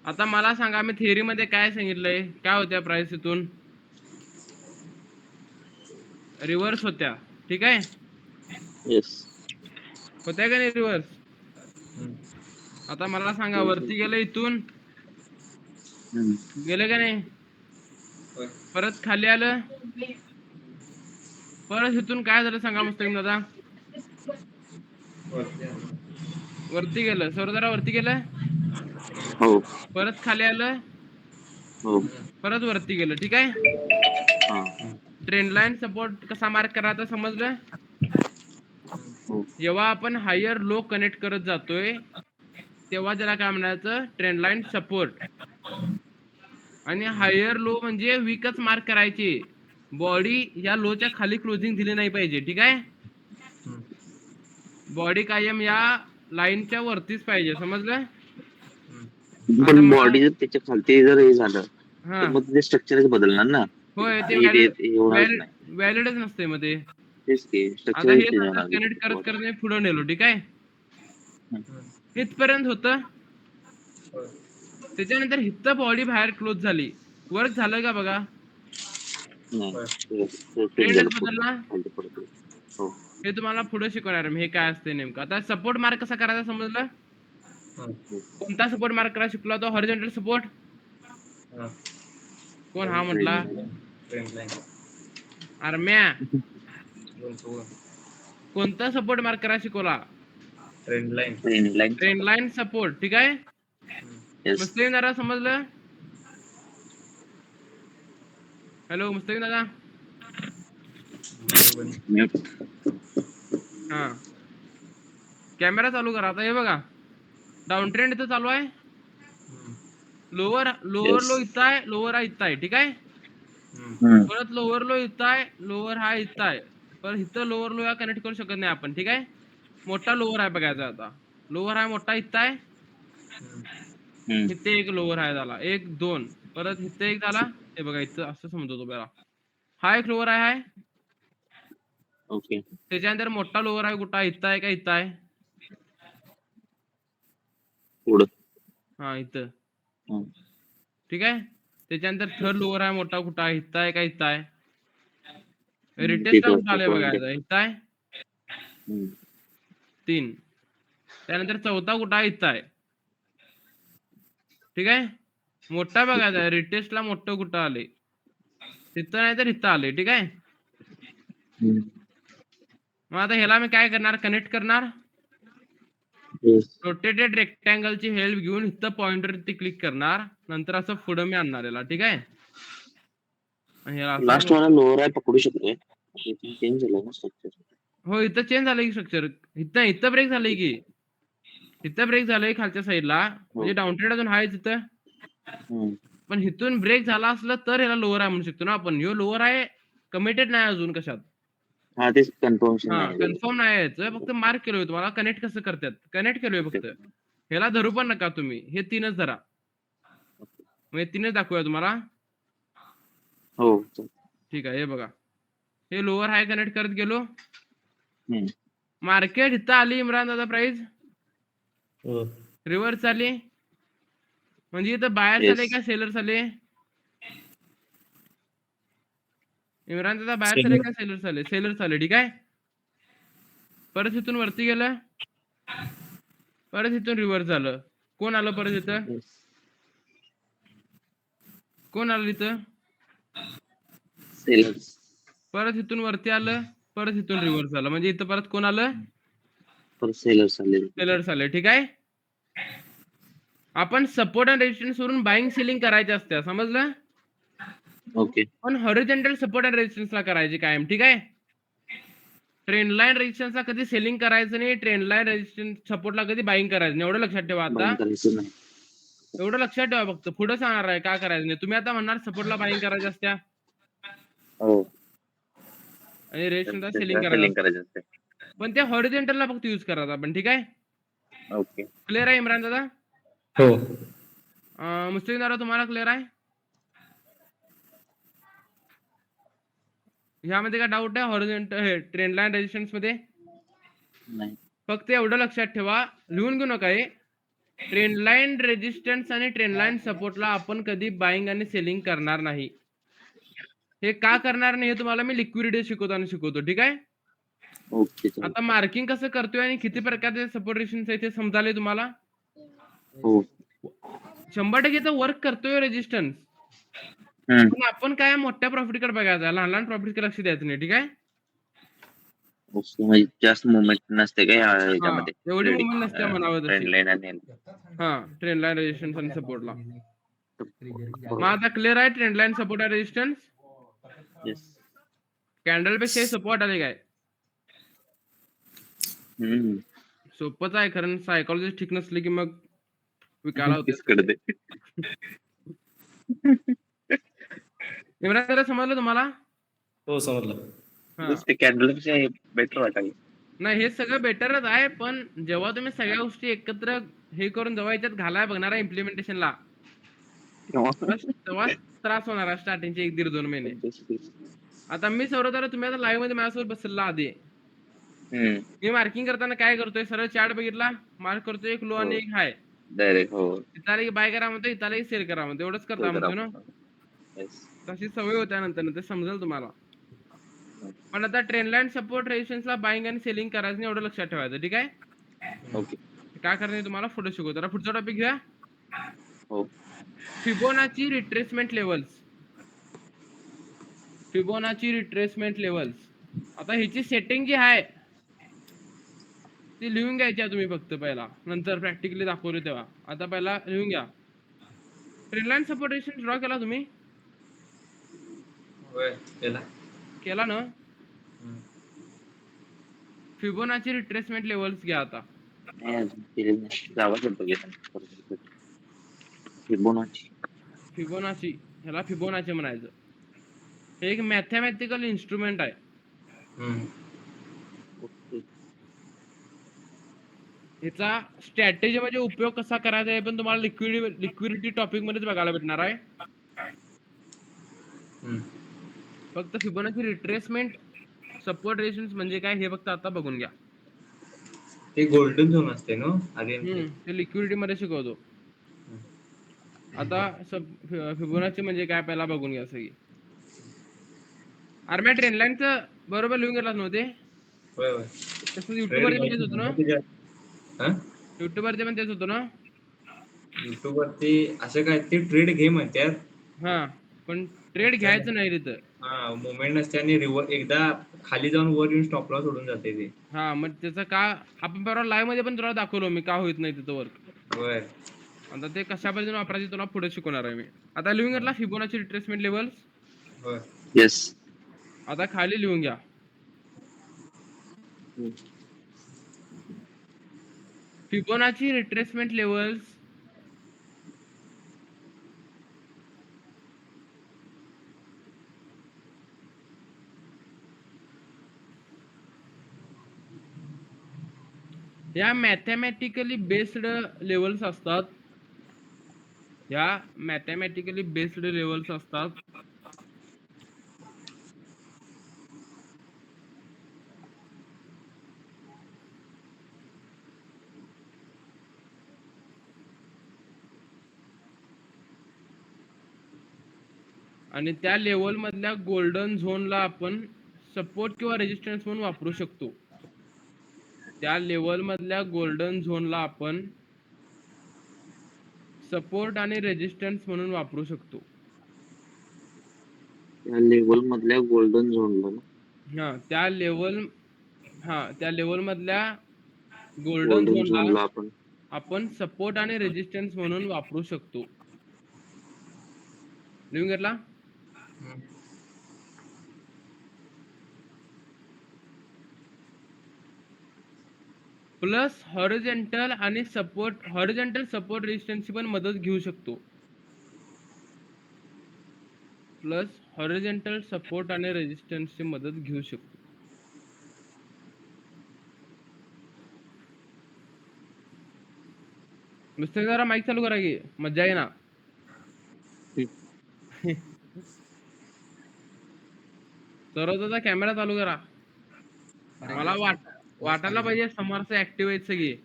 आता मला सांगा मी थिअरी मध्ये काय सांगितलंय, काय होत्या प्राइस इथून रिव्हर्स होत्या, ठीक आहे येस. होत्या का नाही रिव्हर्स. आता मला सांगा वरती गेलं इथून गेलं का नाही, परत खाली आलं, परत इथून काय झालं सांगा मुस्लिम दादा. वरती गेलं सर जरा वरती गेलं, हो परत खाली आलं, हो. परत वरती गेलं, ठीक आहे. हा. ट्रेंड लाईन सपोर्ट कसा मार्क करायचा समजलं. हो. जेव्हा आपण हायर लो कनेक्ट करत जातोय तेव्हा त्याला काय म्हणायचं, ट्रेंड लाईन सपोर्ट. आणि हायर लो म्हणजे वीकच मार्क करायची, बॉडी या लोच्या खाली क्लोजिंग दिली नाही पाहिजे, ठीक आहे. बॉडी कायम या लाईनच्या वरतीच पाहिजे, समजलं. पण बॉडी जर त्याच्या खालती जर हे झालं हा तर मग ते स्ट्रक्चरच बदलणार ना. होय, ते हे होणारच नाही. व्हॅलिडच नसते मग ते. तेच की आता स्ट्रक्चर हे चेंज होणार. कनेक्ट करत करत मी पुढे नेलो, ठीक आहे. इथपर्यंत होतं, त्याच्यानंतर इथं बॉडी बाहेर क्लोज झाली, वर्क झालं का बघा. ट्रेंडच बदलला. हो. हे तुम्हाला पुढे शिकवणार मी, हे काय असते नेमकं. आता सपोर्ट मार्क कसा करायचा समजलं. कोणता सपोर्ट मार्क करायला शिकलो तो, हॉरिझॉन्टल सपोर्ट. कोण हा म्हटला, आरम्या. कोणता सपोर्ट मार्क करायला शिकवला, ट्रेंड लाईन सपोर्ट, ठीक आहे. मुस्लिम दादा समजलं. हॅलो मुस्लिम दादा. हा कॅमेरा चालू करा. आता हे बघा डाऊन ट्रेंड इथं चालू आहे, लोअर लो इथं आहे, लोअर हा इथं आहे, ठीक आहे. परत लोअर लो इथं आहे, लोअर हा इथं आहे, परत इथं लोअर लो या कनेक्ट करू शकत नाही आपण, ठीक आहे. मोठा लोअर आहे बघायचा. आता लोअर आहे मोठा इथं आहे, इथे एक लोअर आहे झाला, 1 2, परत इथे एक झाला. हे बघा इथं असं समजतो बघा, हा एक लोअर आहे. ओके. त्याच्यानंतर मोठा लोअर आहे कुठं, इथं आहे का इथं आहे, पुढं. हा इथं, ठीक आहे. त्याच्यानंतर थर्ड लोअर आहे मोठा कुठं आहे, इथं आहे का इथं आहे. रिटेस्टला कुठं आलंय बघायचं, इथं आहे 3. त्यानंतर चौथा कुठं आहे, इथं आहे, ठीक आहे. मोठा बघायचा आहे, रिटेस्टला मोठं कुठं आले, तिथं नाही तर इथं आले, ठीक आहे. मग आता ह्याला मी काय करणार, कनेक्ट करणार. रोटेटेड रेक्टँगलची हेल्प घेऊन इथं पॉइंटरवरती क्लिक करणार, नंतर असं पुढं मी आणणार याला, ठीक आहे. लास्ट वाला लोअर आहे पकडू शकतोय. चेंज झालं ना स्ट्रक्चर. हो इथं चेंज झालंय की स्ट्रक्चर, इथं ब्रेक झालंय की, इथं ब्रेक झालंय खालच्या साईडला, म्हणजे डाऊन ट्रेड अजून आहे तिथं. पण इथून ब्रेक झाला असलं तर याला लोअर आहे म्हणू शकतो ना आपण. ह्यो लोअर आहे, कमिटेड नाही अजून कशात. हा तेच कन्फर्मेशन हा नाही. कन्फर्म नाही यायचं, फक्त मार्क केलोय तुम्हाला. कनेक्ट कसं करतात, कनेक्ट केलोय फक्त. ह्याला धरू पण नका तुम्ही, हे 3च धरा. म्हणजे 3च दाखवूया तुम्हाला. हो ठीक आहे. हे बघा हे लोअर हाय कनेक्ट करत गेलो, मार्केट इथं आली इम्रान दादा, प्राइस रिव्हर्स आली, म्हणजे इथं बायर झाले का सेलर झाले, इम्रान दादा बायर झाले का सेलर झाले, सेलर झाले, ठीक आहे. परत इथून वरती गेलं, परत इथून रिव्हर्स झालं. कोण आलं परत इथं, कोण आलं इथं, सेलर. परत इथून वरती आलं, परत इथून रिव्हर्स झालं, म्हणजे इथं परत कोण आलं, सेलर्स आले, ठीक आहे. आपण सपोर्ट अँड रेजिस्टन्स वरून बाईंग सेलिंग करायचे असते, समजलं. ओके. पण हॉरिझॉन्टल सपोर्ट अँड रेजिस्टन्सला करायची कायम, ठीक आहे. ट्रेंड लाईन रेजिस्टन्सला कधी सेलिंग करायचं नाही, ट्रेंड लाईन रेजिस्टन्स सपोर्टला कधी बाईंग करायचं नाही, एवढं लक्षात ठेवा. आता एवढं लक्षात ठेवा, फक्त पुढे सांगणार आहे का करायचं नाही. तुम्ही आता म्हणणार सपोर्टला बाईंग करायच्या असत्या आणि रेजिस्टन्सला सेलिंग करायचं असते, पण त्या हॉरिझॉन्टलला फक्त यूज करायचा आपण, ठीक आहे. ओके. क्लिअर आहे इम्रान दादा. हो. मुस्लिम दादा तुम्हाला क्लिअर आहे. ह्यामध्ये काय डाऊट आहे हॉरिझॉन्टल ट्रेंड लाईन रेजिस्टन्स मध्ये? नाही. फक्त एवढं लक्षात ठेवा, लिहून घेऊ नका हे. ट्रेंड लाईन रेजिस्टन्स आणि ट्रेंड लाईन सपोर्टला आपण कधी बाईंग आणि सेलिंग करणार नाही. हे का करणार नाही हे तुम्हाला मी लिक्विडिटी शिकवतो, ठीक आहे? ओके चालेल. आता मार्किंग कसं करतोय आणि किती प्रकारचे सपोर्ट रेजिस्टन्स आहे ते समजाले तुम्हाला? हो. 100% वर्क करतोय रेजिस्टन्स, हम्म. पण आपण काय मोठ्या प्रॉफिटकडे बघायचं, लहान प्रॉफिटकडे लक्ष द्यायचं नाही, ठीक आहे? ओके, म्हणजे जास्त मुवमेंट नसते का ह्याच्यामध्ये? एवढी मुवमेंट नसते म्हणावं ट्रेंड तशी. लाईन आणि ट्रेंड लाईन रेजिस्टन्स आणि सपोर्टला. Trigger मग आता क्लिअर आहे ट्रेंड लाईन सपोर्ट आहे रेजिस्टन्स? येस. कॅन्डल पेक्षा सपोर्ट आले काय? हम्म. सोपंच आहे, कारण सायकोलॉजी ठीक नसली की मग विकायला होते. कळते. इम्रान जरा समजलं तुम्हाला? हो समजलं. हा. ते कॅन्डल पेक्षा बेटर वाटायला. नाही हे सगळं बेटरच आहे, पण जेव्हा तुम्ही सगळ्या गोष्टी एकत्र हे करून जेव्हा याच्यात घालाय बघणार आहे इम्प्लिमेंटेशनला, तेव्हा त्रास होणार आहे स्टार्टिंगचे 1-1.5-2 महिने. आता मी सर्वतर तुम्ही आता लाईव्ह मध्ये माझ्यासोबत बसलेला आधी. मी मार्किंग करताना काय करतोय, सरळ चार्ट बघितला, मार्क करतोय एक लो आणि एक हाय. डायरेक्ट हो. इथं आलं की बाय करा म्हणतो, इथं आलं की सेल करा म्हणतो, एवढंच करता म्हणतो ना. तशी सवय होत्या नंतर ते समजेल तुम्हाला. पण आता ट्रेंड लाईन सपोर्ट रेजिस्टन्सला बाईंग आणि सेलिंग करायचं नाही, एवढं लक्षात ठेवायचं, ठीक आहे? ओके. काय करणार तुम्हाला पुढे शिकवतो. तर पुढचा टॉपिक घ्या. हो. Fibonacci retracement levels. Fibonacci retracement levels. आता ह्याची सेटिंग जी आहे ती लिहून घ्यायची तुम्ही फक्त पहिला, नंतर प्रॅक्टिकली दाखवले तेव्हा. आता पहिला लिहून घ्या. Trend line support resistance draw केला तुम्ही? होय, केला. केला ना? फिबोनाची रिट्रेसमेंट लेवल्स घ्या आता. फिबोनाची, ह्याला फिबोनाची म्हणायचं. हे एक मॅथमॅटिकल इन्स्ट्रुमेंट आहे. ह्याचा स्ट्रॅटेजी म्हणजे उपयोग कसा करायचा आहे पण तुम्हाला लिक्विडिटी टॉपिक मध्येच बघायला भेटणार आहे. फक्त फिबोनाची रिट्रेसमेंट सपोर्ट रेजिस्टन्स म्हणजे काय हे फक्त आता बघून घ्या. ते गोल्डन झोन असते ना आधी. ते लिक्विडिटी मध्ये शिकवतो. आता फिबोनाची म्हणजे काय पहिला बघून घ्या सगळी. अरे मी ट्रेंड लाईनचं बरोबर लिहून गेलाच नव्हते. होय होय. तसं युट्यूब वरती पण तेच होतं ना? हा? युट्यूब वरती पण तेच होतं ना? युट्यूब वरती असं काय ते ट्रेड घे म्हणतात. हा, पण ट्रेड घ्यायचं नाही तिथं. हा, मुवमेंट नसते आणि एकदा खाली जाऊन वर येऊन स्टॉपला सोडून जाते ते. हा, मग त्याचं का आपण परवा लाईव्ह मध्ये पण तुला दाखवलो मी का होत नाही तिथं वर्क. होय. आता ते कशा पद्धतीने वापरायचे तुला पुढे शिकवणार आहे मी. आता लिहून घेतला फिबोनाची रिट्रेसमेंट लेवल्स. होय. येस. आता खाली लिहून घ्या. फिबोनाची रिट्रेसमेंट लेवल्स या मॅथमॅटिकली बेस्ड लेवल्स असतात. या मॅथमॅटिकली बेस्ड लेवल्स असतात. आणि त्या लेवल मधल्या गोल्डन झोनला आपण सपोर्ट किंवा रेजिस्टन्स म्हणून वापरू शकतो. त्या लेवल मधल्या गोल्डन झोनला आपण सपोर्ट आणि रेजिस्टन्स म्हणून वापरू शकतो. त्या लेवल मधल्या गोल्डन झोनला त्या लेवल मधल्या गोल्डन झोनला आपण सपोर्ट आणि रेजिस्टन्स म्हणून वापरू शकतो. लिहून घेतला? प्लस हॉरिझॉन्टल आणि हॉरिझॉन्टल सपोर्ट रेजिस्टन्सची पण मदत घेऊ शकतो. प्लस हॉरिझॉन्टल सपोर्ट आणि रेजिस्टन्सची मदत घेऊ शकतो. नुसतं जरा माईक चालू करा की मजा आहे ना. सर्वचा कॅमेरा चालू करा. मला वाटायला पाहिजे समोरचं ऍक्टिव्ह आहेत सगळी.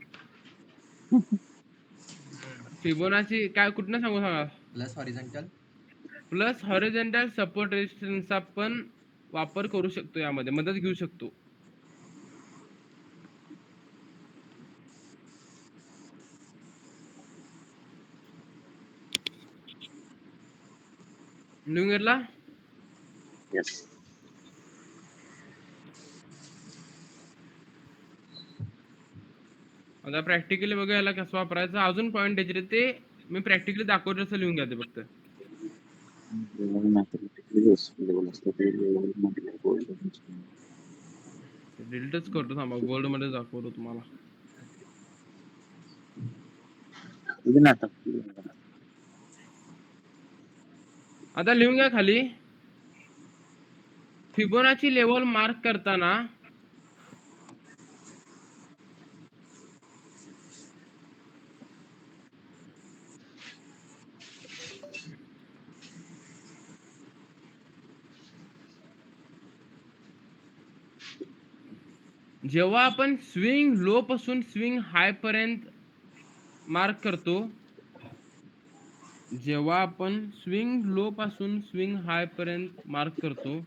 फिबोनाची काय कुठनं सांगू सांगा. Plus horizontal plus horizontal support रेजिस्टन्सचा पण वापर करू शकतो, यामध्ये मदत घेऊ शकतो. लिहून घेतला. येस. आता प्रॅक्टिकली बघूया याला कसं वापरायचं. अजून पॉईंट द्यायचे ते मी प्रॅक्टिकली दाखवतो तसं लिहून घ्या ते फक्त. डिलीटच करतो थांबा, बोर्ड मध्ये दाखवतो तुम्हाला. आता लिहून घ्या खाली. फिबोनाची लेवल मार्क करताना जेव्हा आपण स्विंग लो पासून स्विंग हाय पर्यंत मार्क करतो, जेव्हा आपण स्विंग लो पासून स्विंग हाय पर्यंत मार्क करतो,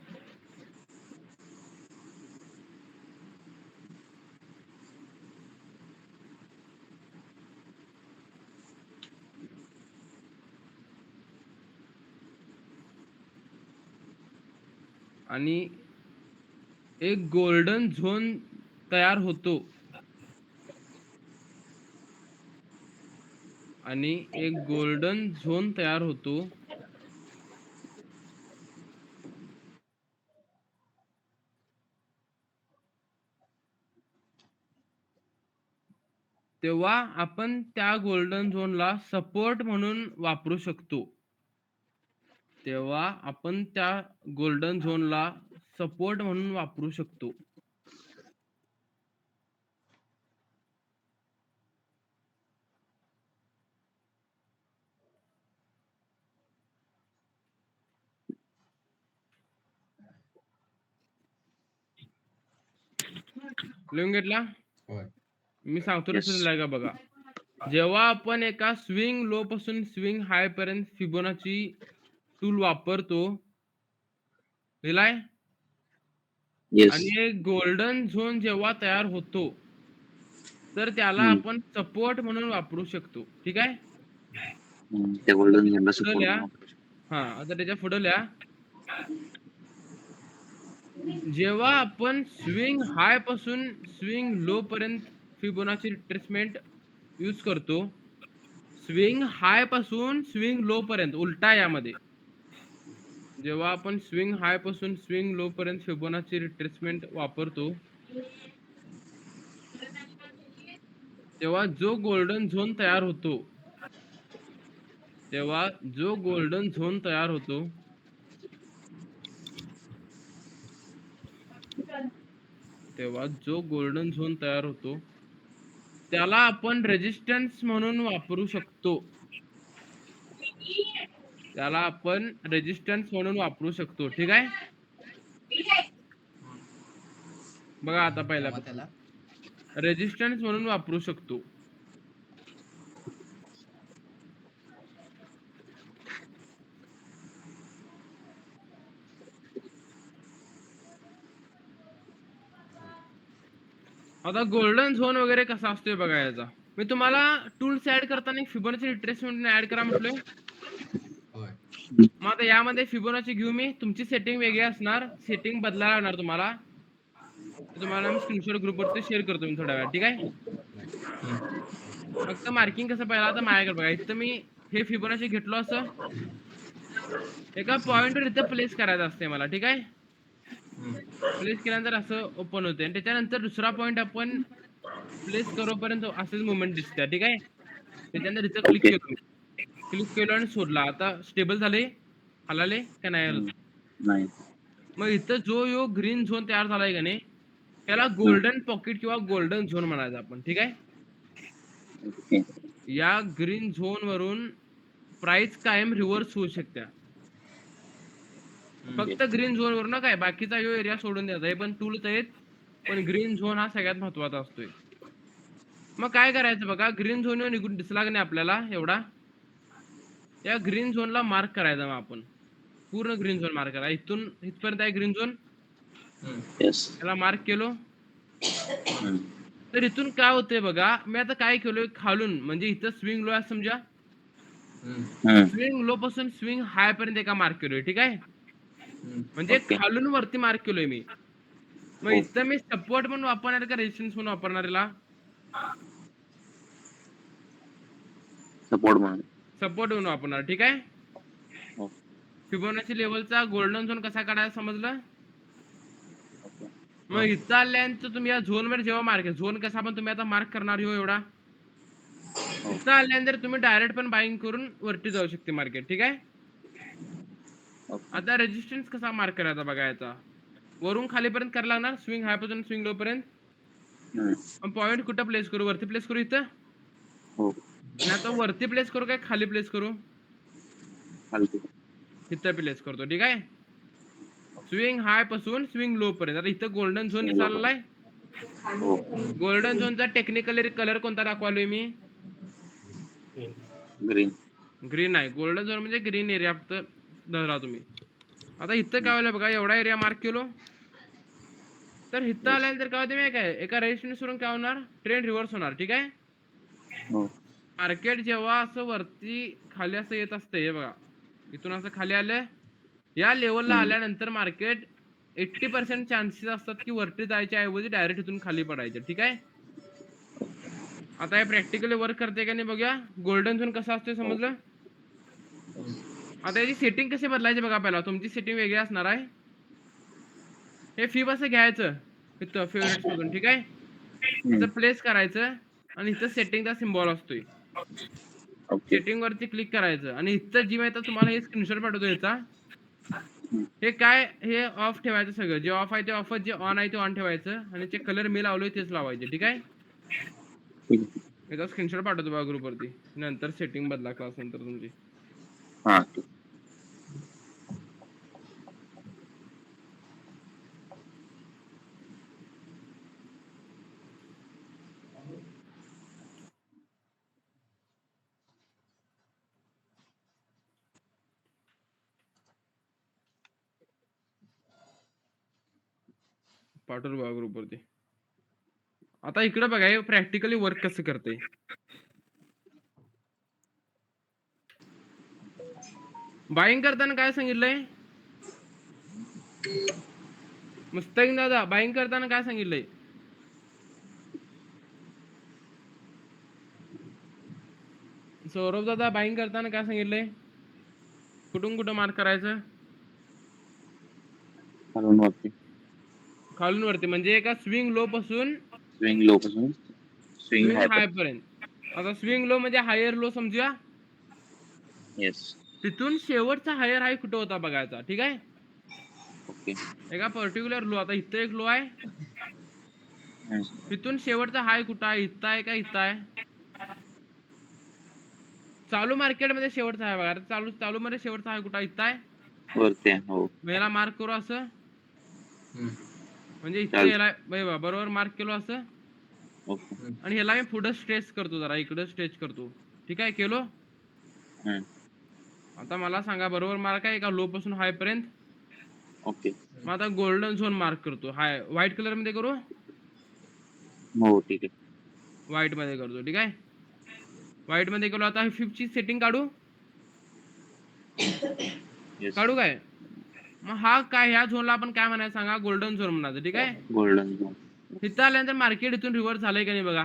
आणि एक गोल्डन झोन तयार होतो, आणि एक गोल्डन झोन तयार होतो, तेव्हा आपण त्या गोल्डन झोनला सपोर्ट म्हणून वापरू शकतो. तेव्हा आपण त्या गोल्डन झोनला सपोर्ट म्हणून वापरू शकतो. लिहून घेतला. होय. मी सांगतो Yes. तसं लिहिलंय का बघा. जेव्हा आपण एका स्विंग लो पासून स्विंग हाय पर्यंत फिबोनाची टूल वापरतो, लिहिलाय, येस. आणि एक गोल्डन झोन जेव्हा तयार होतो, तर त्याला आपण सपोर्ट म्हणून वापरू शकतो. ठीक आहे. त्या गोल्डन झोनला पुढं सपोर्ट लिहा. म्हणून वापरू शकतो. हा, आता त्याच्या पुढे लिहा. जेव्हा आपण स्विंग हाय पासून स्विंग लो पर्यंत फिबोनाची रिट्रेसमेंट यूज करतो, स्विंग हाय पासून स्विंग लो पर्यंत उलटा यामध्ये, जेव्हा आपण स्विंग हाय पासून स्विंग लो पर्यंत फिबोनाची रिट्रेसमेंट वापरतो, तेव्हा जो गोल्डन झोन तयार होतो, तेव्हा जो गोल्डन झोन तयार होतो, तेव्हा जो गोल्डन झोन तयार होतो, त्याला आपण रेजिस्टन्स म्हणून वापरू शकतो. त्याला आपण रेजिस्टन्स म्हणून वापरू शकतो. ठीक आहे. बघा आता पहिला तेव्हा त्याला रेजिस्टन्स म्हणून वापरू शकतो. आता गोल्डन झोन वगैरे कसा असतोय बघा याचा. मी तुम्हाला टूल्स ऍड करताना फिबोनाची रिट्रेसमेंट ऍड करा म्हटलोय. होय. मग आता यामध्ये फिबोनाची घेऊ मी. तुमची सेटिंग वेगळी असणार, सेटिंग बदलायला लागणार तुम्हाला. तुम्हाला मी स्क्रीनशॉट ग्रुपवरती शेअर करतो मी थोड्या वेळात. ठीक आहे. फक्त मार्किंग कसं पाहिलं आता माझ्याकडे बघा. इथं मी हे फिबोनाची घेतलो, असं एका पॉइंटवर इथं प्लेस करायचं असते मला. ठीक आहे. प्लेस केल्यानंतर असं ओपन होते, आणि त्याच्यानंतर दुसरा पॉइंट आपण प्लेस करोपर्यंत असेच मुवमेंट दिसते. ठीक आहे. त्याच्यानंतर इथं क्लिक ओके. केलो, क्लिक केलो आणि सोडला. आता स्टेबल झाले, हलाले का नाही हलत. नाही. मग इथं जो यो ग्रीन झोन तयार झालाय का नाही, त्याला गोल्डन पॉकेट किंवा गोल्डन झोन म्हणायचं आपण. ठीक आहे. ओके. या ग्रीन झोन वरून प्राइस कायम रिव्हर्स होऊ शकते. फक्त ग्रीन झोन वर ना काय बाकीचा यो एरिया सोडून द्यायचा. हे पण टूलच आहेत, पण ग्रीन झोन हा सगळ्यात महत्वाचा असतोय. मग काय करायचं बघा, ग्रीन झोन निघून दिसला की नाही आपल्याला एवढा, या ग्रीन झोनला मार्क करायचा. मग आपण पूर्ण ग्रीन झोन मार्क करा. इथून इथपर्यंत आहे ग्रीन झोन, येस. याला मार्क केलो. तर इथून काय होतंय बघा, मी आता काय केलोय खालून, म्हणजे इथं स्विंग लो आहे समजा, स्विंग लो पासून स्विंग हाय पर्यंत एका मार्क केलोय. ठीक आहे, म्हणजे ओके. खालून वरती मार्क केलोय मी. मग हो. इथं मी सपोर्ट म्हणून वापरणार का रेजिस्टन्स म्हणून वापरणार याला? सपोर्ट म्हणून. सपोर्ट म्हणून वापरणार. ठीक आहे, हो. फिबोनाची लेवलचा गोल्डन झोन कसा काढायचा समजलं? ओके. मग इथं आल्यानंतर तुम्ही या झोन वर जेव्हा मार्क, झोन कसा पण तुम्ही आता मार्क करणार हो एवढा, इथं आल्यानंतर तुम्ही डायरेक्ट पण बाईंग करून वरती जाऊ शकते मार्केट. ठीक आहे, ओके. आता रेजिस्टन्स कसा मार्क करायचा बघायचा, वरून खालीपर्यंत करायला लागणार, स्विंग हाय पासून स्विंग लो पर्यंत. पॉइंट कुठं प्लेस करू, वरती प्लेस करू इथं, हो. आणि आता वरती प्लेस करू काय खाली प्लेस करू? खालती. इथं प्लेस करतो. ठीक आहे, स्विंग हाय पासून स्विंग लो पर्यंत. आता इथं गोल्डन झोन दिसायला आहे. हो. गोल्डन झोनचा टेक्निकली कलर कोणता दाखवालोय मी? ग्रीन. ग्रीन आहे. गोल्डन झोन म्हणजे ग्रीन एरिया फक्त धरा तुम्ही. आता इथं काय होईल बघा, एवढा एरिया मार्क केलो, तर इथं आल्यानंतर काय होते माहिती काय, एका रेजिस्टन्स वरून काय होणार, ट्रेंड रिव्हर्स होणार. ठीक आहे, हो. मार्केट जेव्हा असं वरती खाली असं येत असते, हे बघा इथून असं खाली आलं, या लेवलला आल्यानंतर मार्केट 80% चान्सेस असतात की वरती जायच्या ऐवजी डायरेक्ट इथून खाली पडायचे. ठीक आहे, आता हे प्रॅक्टिकली वर्क करते का नाही बघूया. गोल्डन झोन कसा असतो समजलं? आता याची सेटिंग कशी बदलायची बघा. पहिला तुमची सेटिंग वेगळी असणार आहे. हे फिब असं घ्यायचं इथं फेवरेट्स मधून. ठीक आहे, इथं प्लेस करायचं आणि इथं सेटिंगचा सिम्बॉल असतोय. ओके. सेटिंग वरती क्लिक करायचं आणि इथं जी माहिती तुम्हाला हे स्क्रीनशॉट पाठवतो याचा, हे काय, हे ऑफ ठेवायचं सगळं. जे ऑफ आहे ते ऑफच, जे ऑन आहे ते ऑन ठेवायचं आणि जे कलर मी लावलोय तेच लावायचे. ठीक आहे, याचा स्क्रीनशॉट पाठवतो बघा ग्रुप वरती, नंतर सेटिंग बदला क्लास नंतर तुमची. हा. पाठवतो बघा ग्रुप वरती. आता इकडे बघा, हे प्रॅक्टिकली वर्क कसं करते. बाईंग करताना काय सांगितलंय मुस्तकीम दादा, बाईंग करताना काय सांगितलंय? सौरभ दादा, बाईंग करताना काय सांगितलंय? कुठून कुठं मार्क करायचं? खालून वरती. खालून वरती म्हणजे एका स्विंग लो पासून स्विंग लो पासून स्विंग स्विंग हाय. हाय पर्यंत. आता स्विंग लो म्हणजे हायर लो समजूया, येस. तिथून शेवटचा हायर हाय कुठं होता बघायचा. ठीक आहे, ओके. एका पर्टिक्युलर लो, आता इथं एक लो आहे, तिथून शेवटचा हाय कुठं आहे, इथं आहे का इथं आहे? चालू मार्केट मध्ये शेवटचा आहे बघा. चालू मध्ये शेवटचा हाय कुठं, इथं आहे वरती. हो. याला मार्क करू असं, म्हणजे इथं चालतंय. याला बरोबर मार्क केलो असं, ओके. आणि ह्याला मी पुढे स्ट्रेच करतो, जरा इकडे स्ट्रेच करतो. ठीक आहे, केलो. आता मला सांगा, बरोबर मार्क आहे का लो पासून हाय पर्यंत? ओके. मग आता गोल्डन झोन मार्क करतो. हाय व्हाईट कलर मध्ये करू, हो ठीक आहे. व्हाईट मध्ये करतो. ठीक आहे, व्हाईट मध्ये केलो. आता फिफ्थ ची सेटिंग काढू, येस. काढू काय? मग हा काय, ह्या झोनला आपण काय म्हणायचं सांगा, गोल्डन झोन म्हणायचं. ठीक आहे, गोल्डन झोन. इथं आल्यानंतर मार्केट इथून रिव्हर्स झालंय का नाही बघा.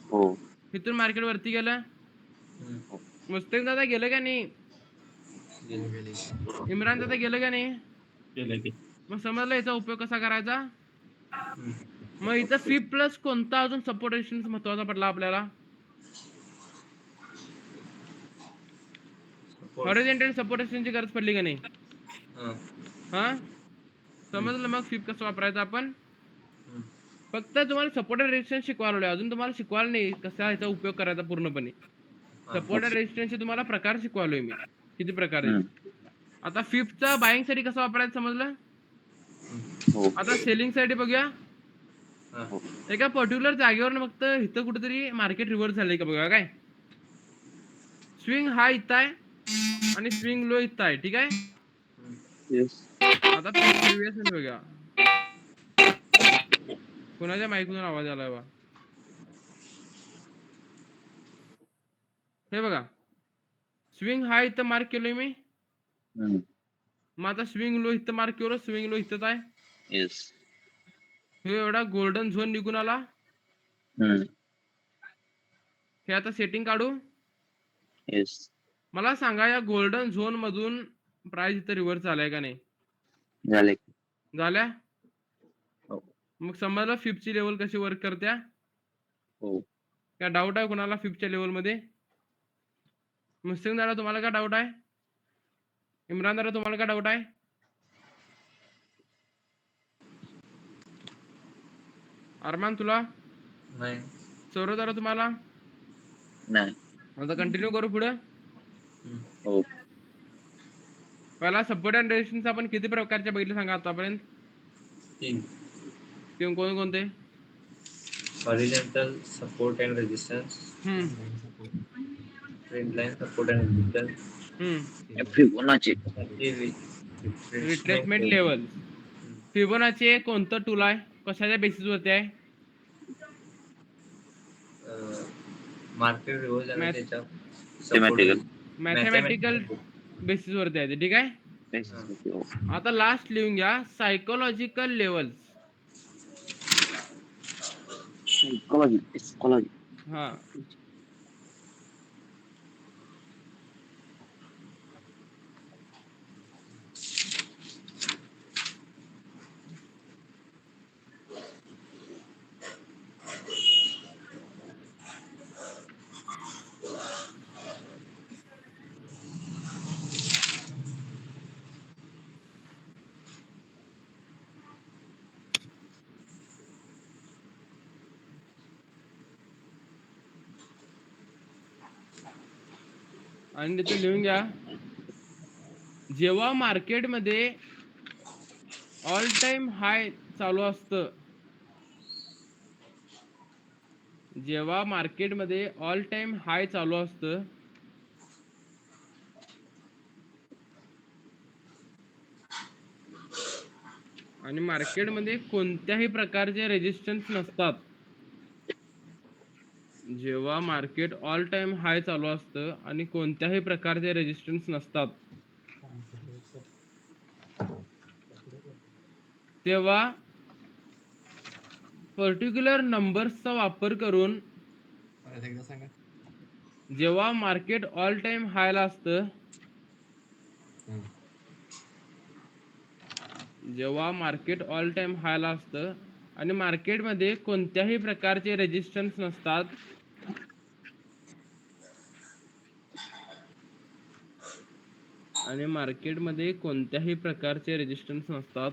हो. इथून मार्केट वरती गेलं, मुस्तकीम दादा गेलं का नाही, इम्रान दादा गेलं का नाही? मग समजलं याचा उपयोग कसा करायचा. मग इथं फिब प्लस कोणता अजून सपोर्ट रेजिस्टन्स महत्वाचा पडला आपल्याला? हॉरिझॉन्टल सपोर्ट रेजिस्टन्सची गरज पडली का नाही? हा, समजलं. मग फिब कसं वापरायचं आपण? फक्त तुम्हाला सपोर्टर रेजिस्टन्स शिकवायला, अजून तुम्हाला शिकवायला नाही कसा याचा उपयोग करायचा पूर्णपणे. सपोर्टर रेजिस्टन्सचे तुम्हाला प्रकार शिकवालोय मी, किती प्रकार आहेत. आता फिफ्थचा बाईंग साठी कसं वापरायचं समजलं. हो आता सेलिंग साठी बघूया. हा. एका पर्टिक्युलर जागेवर फक्त इथं कुठेतरी मार्केट रिव्हर्स झालंय का बघा. काय स्विंग हा इथं आहे आणि स्विंग लो इथं आहे. ठीक आहे. येस आता प्रिव्हियस मध्ये बघा. कोणाच्या माईकमधून आवाज आलाय बा. हे बघा स्विंग हा इथं मार्क केलोय मी. मग आता स्विंग लो इथं मार्क केलं. स्विंग लो इथंच आहे. येस हे एवढा गोल्डन झोन निघून आला. हे आता सेटिंग काढू. येस मला सांगा या गोल्डन झोन मधून प्राइस इथं रिव्हर्स झालाय का नाही. झाले झाल्या. हो मग समजलं फिफ्थची लेवल कशी वर्क करत्या. हो काय डाऊट आहे कोणाला फिफ्थच्या लेवल मध्ये. मुस्लिम दादा तुम्हाला काय डाऊट आहे. इम्रान दादा तुम्हाला काय डाऊट आहे. अरमान तुला. नाही. सौरव दादा तुम्हाला. नाही आता कंटिन्यू करू पुढे. हो पहिला सपोर्ट अँड रेजिस्टन्स आपण किती प्रकारच्या बघितले सांगा आतापर्यंत. 3 कोणते. Horizontal support and resistance, trend line support and resistance, Fibonacci retracement level. Fibonacci कोणतं टूल आहे. कशाच्या बेसिस वरती आहे. मार्केट रिव्हर्स आणि Math- त्याच्या Mathematical. मॅथमॅटिकल बेसिस वरती आहे. ठीक आहे. आता लास्ट लिहून घ्या सायकोलॉजिकल लेवल्स. सायकोलॉजी हा आणि तिथे लिहून घ्या जेव्हा मार्केटमध्ये ऑल टाइम हाय चालू असतं. जेव्हा मार्केटमध्ये ऑल टाइम हाय चालू असतं आणि मार्केटमध्ये कोणत्याही प्रकारचे रेजिस्टन्स नसतात. जेव्हा मार्केट ऑल टाइम हाय चालू असतं आणि कोणत्याही प्रकारचे रेजिस्टन्स नसतात तेव्हा पर्टिक्युलर नंबर्सचा वापर करून परत एकदा सांगा. जेव्हा मार्केट ऑल टाइम हायला असतं जेव्हा मार्केट ऑल टाइम हायला असतं आणि मार्केटमध्ये कोणत्याही प्रकारचे रेजिस्टन्स नसतात आणि मार्केटमध्ये कोणत्याही प्रकारचे रेजिस्टन्स नसतात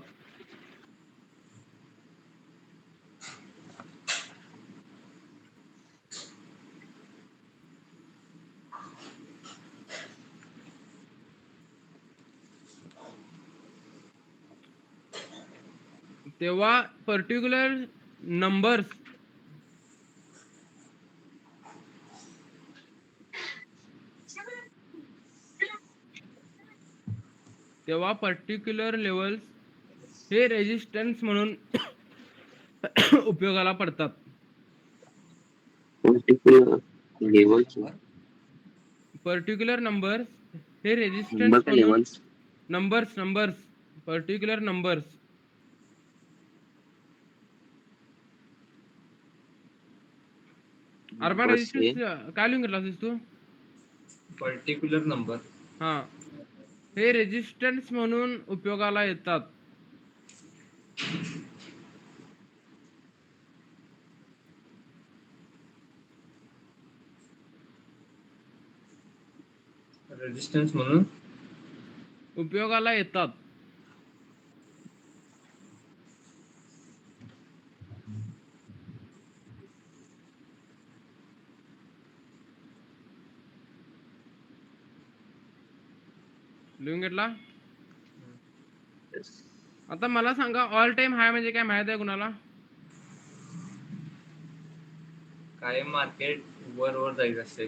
तेव्हा पर्टिक्युलर नंबर्स तेव्हा पर्टिक्युलर लेवल्स हे रेजिस्टन्स म्हणून उपयोगाला पडतात. पर्टिक्युलर नंबर्स हे रेजिस्टन्स म्हणून numbers particular numbers urban resistance काय लिहून घेतला तू. पर्टिक्युलर नंबर हा हे रेजिस्टन्स म्हणून उपयोगाला येतात. रेजिस्टन्स म्हणून उपयोगाला येतात. लिहून घेतला. आता मला सांगा ऑल टाइम हाय म्हणजे काय माहित आहे कुणाला? काय मार्केट वर जायचं असते.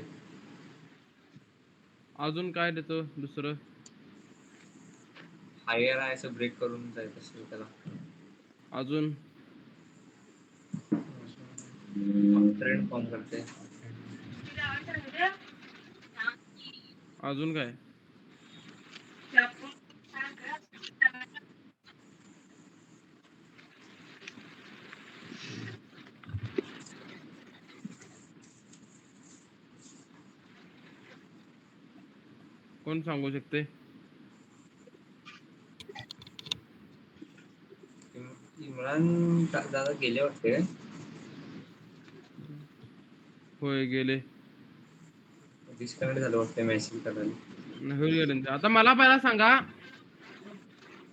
अजून काय देतो दुसरं? हायर आहे असं ब्रेक करून जायचं असते त्याला. अजून ट्रेंड फॉर्म करते. अजून काय? कोण सांगू शकते? इम्रान दादा गेले वाटते. होय गेले. डिस्कनेक्ट झालं वाटते मेसेज करायला. होय गेले. आता मला पहिला सांगा,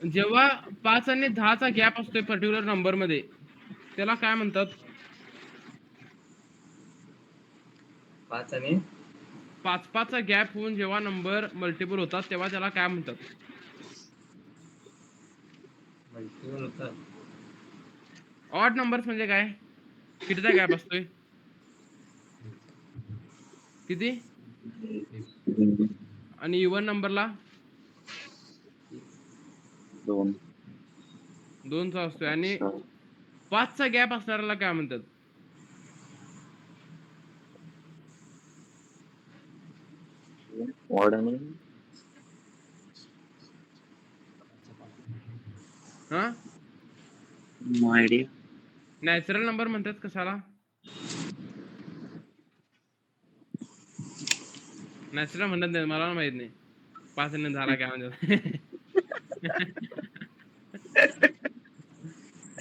जेव्हा 5 आणि 10चा गॅप असतोय पर्टिक्युलर नंबर मध्ये त्याला काय म्हणतात? 5 आणि 5चा गॅप होऊन जेव्हा नंबर मल्टिपल होतात तेव्हा त्याला काय म्हणतात? मल्टिपल होतात. ऑड नंबर्स म्हणजे काय? कितीचा गॅप असतोय? किती? आणि इव्हन नंबरला 2 2चा असतोय आणि 5चा गॅप असणाऱ्याला काय म्हणतात? ऑड आणि हा नो आयडिया. नॅचरल नंबर म्हणतात कशाला? नॅचरल म्हणतात नाही, मला माहित नाही. 5 आणि 10ला काय म्हणतात?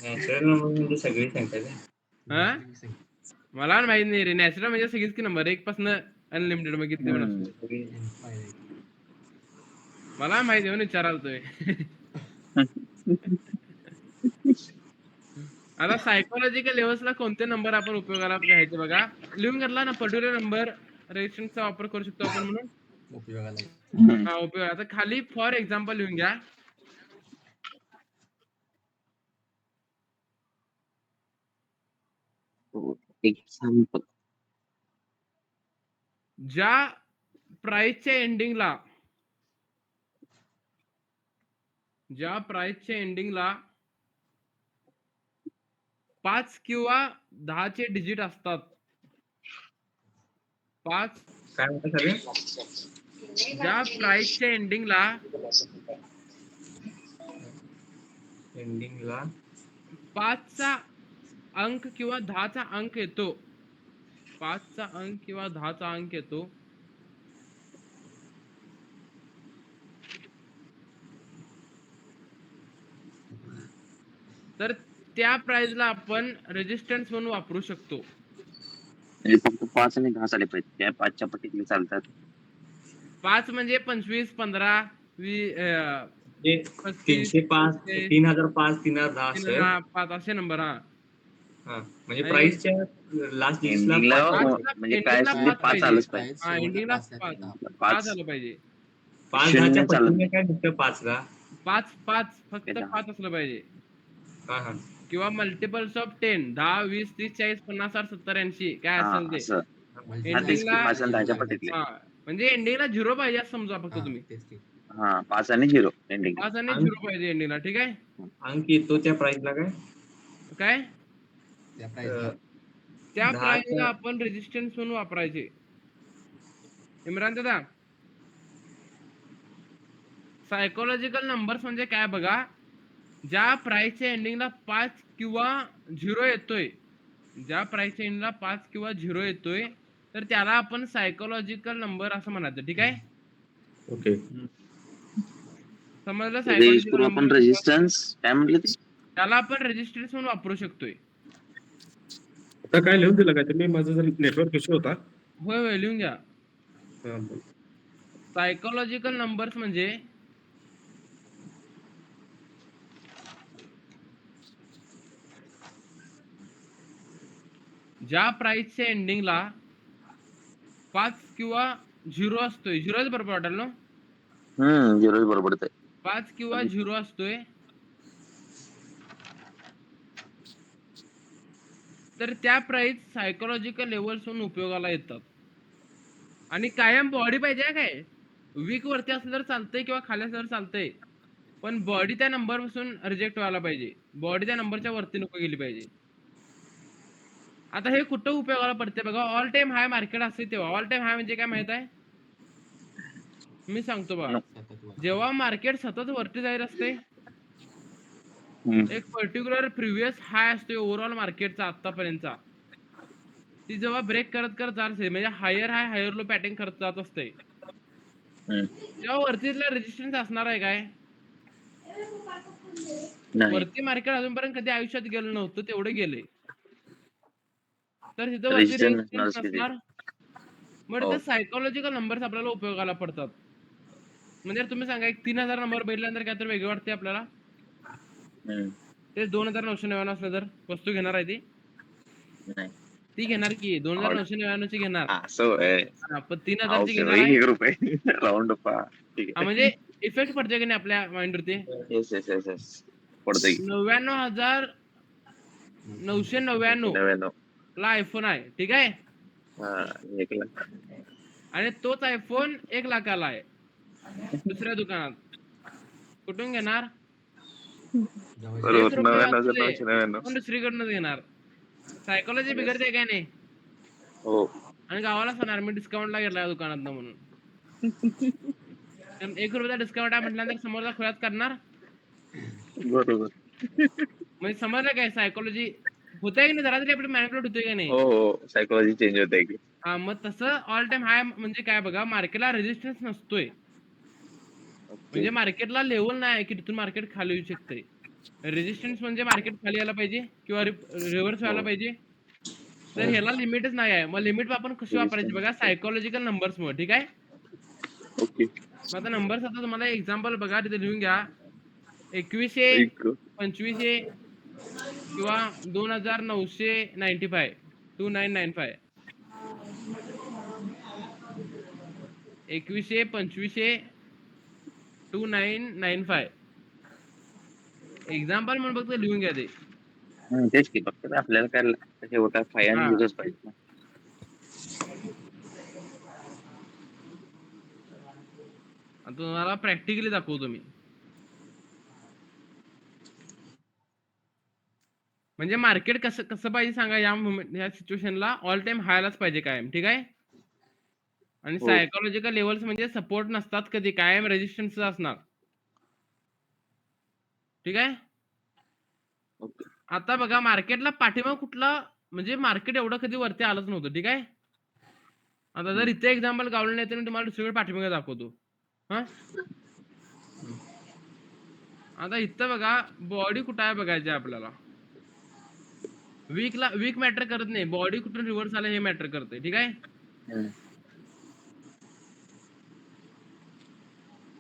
नॅचरल नंबर म्हणजे सगळी संख्या काय? हा मला माहित नाही रे. नॅचरल म्हणजे सगळीच की नंबर 1 पासून अनलिमिटेड मग किती पण असतो. सगळी मला माहित आहे म्हणून विचाराल तुम्ही. आता सायकोलॉजिकल लेव्हल्सला कोणते नंबर आपण उपयोगाला घ्यायचे बघा. लिहून घेतला ना पर्टिक्युलर नंबर रेजिस्टन्सचा वापर करू शकतो आपण म्हणून. उपयोगाला. हा उपयोग. आता खाली फॉर एक्झाम्पल लिहून घ्या. एक्झाम्पल. ज्या प्राइसच्या एंडिंगला 5 किंवा 10चे डिजिट असतात. 5 काय म्हणतात सगळे? ज्या प्राइसच्या एंडिंगला एंडिंगला 5चा अंक किंवा 10चा अंक येतो. 5चा अंक किंवा 10चा अंक येतो. तर त्या प्राइसला आपण रेजिस्टन्स म्हणून वापरू शकतो. म्हणजे फक्त 5 आणि 10 झाले पाहिजे. त्या 5च्या पटीतले चालतात. 5 म्हणजे 25, 15, 20, 35, 305, 3005, 3010 असं. 5 असे नंबर. हा हा म्हणजे आणि प्राइसच्या लास्ट डिजिटला एंडिंगला 5 म्हणजे काय असेल ते 5 पाहिजे. आलंच पाहिजे. हा एंडिंगला 5 5 आलं पाहिजे. 5 शून्य 10च्या चालत पटीने काय नुसतं 5 ला? 5 फक्त ते 5 असलं पाहिजे. हा हा किंवा मल्टिपल्स ऑफ 10, 10, 20, 30, 40, 50, 60, 70, 80 काय हा असेल ते. असं. हा तेच की एंडिंगला 5 आणि 10च्या पटीतले. हा म्हणजे एंडिंगला 0 पाहिजे असं समजा फक्त तुम्ही. हा 5 आणि 0 एंडिंग. 5 आणि अंक 0 पाहिजे एंडिंगला. ठीक आहे. अंक येतो त्या प्राइसला काय? काय त्या 10च्या प्राइसला आपण रेजिस्टन्स म्हणून वापरायचे. इम्रान दादा, सायकोलॉजिकल नंबर्स म्हणजे काय बघा. ज्या प्राइसच्या एंडिंगला 5 किंवा 0 येतोय, ज्या प्राइसच्या एंडिंगला 5 किंवा 0 येतोय तर त्याला आपण सायकोलॉजिकल नंबर असं म्हणायचं. ठीक आहे. ओके. समजलं? त्याचा यूज सायकोलॉजिकल करू आपण नंबर रेजिस्टन्स काय म्हटलं ते? त्याला आपण रेजिस्टन्स म्हणून वापरू शकतोय. आता काय लिहून दिलं काय तुम्ही? माझा जर नेटवर्क इश्यू होता. होय होय लिहून घ्या. हा, बोल. सायकोलॉजिकल नंबर्स म्हणजे ज्या प्राइसच्या एंडिंगला 5 किंवा 0 असतोय. 0च बरोबर वाटेल ना? 0 बरोबर आहे. 5 किंवा 0 असतोय तर त्या प्राइस सायकोलॉजिकल लेवल्सहून उपयोगाला येतात. आणि कायम बॉडी पाहिजे हा काय? वीक वरती असलं तर चालतंय किंवा खाली असलं तर चालतंय. पण बॉडी त्या नंबरपासून रिजेक्ट व्हायला पाहिजे. बॉडी त्या नंबरच्या वरती नको गेली पाहिजे. आता हे कुठं उपयोगाला पडते बघा, ऑल टाईम हाय मार्केट असते तेव्हा. ऑल टाईम हाय म्हणजे काय माहित आहे? मी सांगतो बघा. सतत वरती. जेव्हा मार्केट सतत वरती जात असते, एक पर्टिक्युलर प्रिव्हियस हाय असतो ओव्हरऑल मार्केटचा आतापर्यंतचा. ती जेव्हा ब्रेक करत करत जात असते, म्हणजे हायर हाय हायर लो पॅटर्न करत जात असते, तेव्हा वरतीला रेजिस्टन्स असणार आहे काय? नाही. वरती मार्केट अजूनपर्यंत कधी आयुष्यात गेलं नव्हतं, तेवढं गेले. तर तिथं वरती रेजिस्टन्स रेजिस्टन्स नसणारच तिथे. नसणार. मग हो. तिथं सायकोलॉजिकल नंबर्स आपल्याला उपयोगाला पडतात. म्हणजे तुम्ही सांगा, एक 3000 नंबर बघितल्यानंतर काय तर वेगळं वाटते आपल्याला. हम्म. ते 2999 असलं तर वस्तू घेणार आहे ती. नाही. ती घेणार की ऑर्डर 2999 ची घेणार. असं आहे. हा, पण 3000 ची ओके घेणार आहे. 1 रुपये राऊंड अप. ठीक हा, आहे. म्हणजे इफेक्ट पडते की नाही आपल्या माइंडवरती. Yes yes yes yes. पडतंय की. 99,999 99. ला आयफोन आहे, ठीक आहे. हा 1 लाख. आणि तोच आयफोन 1 लाखाला आहे दुसऱ्या दुकानात. कुठून घेणार? तेच बरोबर रुपये वाचले 99,999. पण दुसरीकडूनच घेणार. सायकोलॉजी बिघडते काय नाही. हो. आणि गावाला सांगणार मी डिस्काउंटला घेतला या दुकानात म्हणून. 1 रुपयाचा डिस्काउंट आहे म्हटल्यानंतर समोरचा खुळ्यात करणार. बरोबर. म्हणजे समजलं काय सायकोलॉजी होतंय की नाही, जरा तरी आपली मॅनिपुलेट होतोय की नाही. हो हो सायकोलॉजी चेंज होते की. हा, मग तसं ऑल टाइम हाय म्हणजे काय बघा, मार्केटला रेजिस्टन्स नसतोय. म्हणजे मार्केटला लेवल नाही की तिथून मार्केट खाली येऊ शकते. रेजिस्टन्स म्हणजे मार्केट खाली यायला पाहिजे किंवा रिव्हर्स व्हायला पाहिजे. तर ह्याला लिमिटच नाही आहे. मग लिमिट आपण कशी वापरायची बघा, सायकोलॉजिकल नंबर्समुळे, ठीक आहे. ओके. मग आता नंबर्स, आता तुम्हाला एक्झाम्पल बघा तिथे लिहून घ्या. 2100, 2500 किंवा 2995 2995. 2100, 2500, 2995. एक्झाम्पल म्हणून फक्त लिहून घ्या ते. तेच की फक्त आपल्याला काय हे होता फायन हा. युजच पाहिजे ना. आता तुम्हाला प्रॅक्टिकली दाखवतो मी. म्हणजे मार्केट कसं कसं पाहिजे सांगा, या सिच्युएशनला ऑल टाइम हायलाच पाहिजे कायम, ठीक आहे. आणि हो. सायकोलॉजिकल लेवल्स म्हणजे सपोर्ट नसतात कधी, कायम रेजिस्टन्स असणार, ठीक आहे. ओके. आता बघा मार्केटला पाठिंबा कुठला, म्हणजे मार्केट एवढं कधी वरती आलंच नव्हतं, ठीक आहे. आता जर इथे एक्झाम्पल गावलं नाही तर मी तुम्हाला दुसरीकडे पाठिंबा दाखवतो. हा, आता इथं बघा बॉडी कुठं आहे बघायची आपल्याला. वीक मॅटर करत नाही, बॉडी कुठून रिव्हर्स आला हे मॅटर करते, ठीक आहे.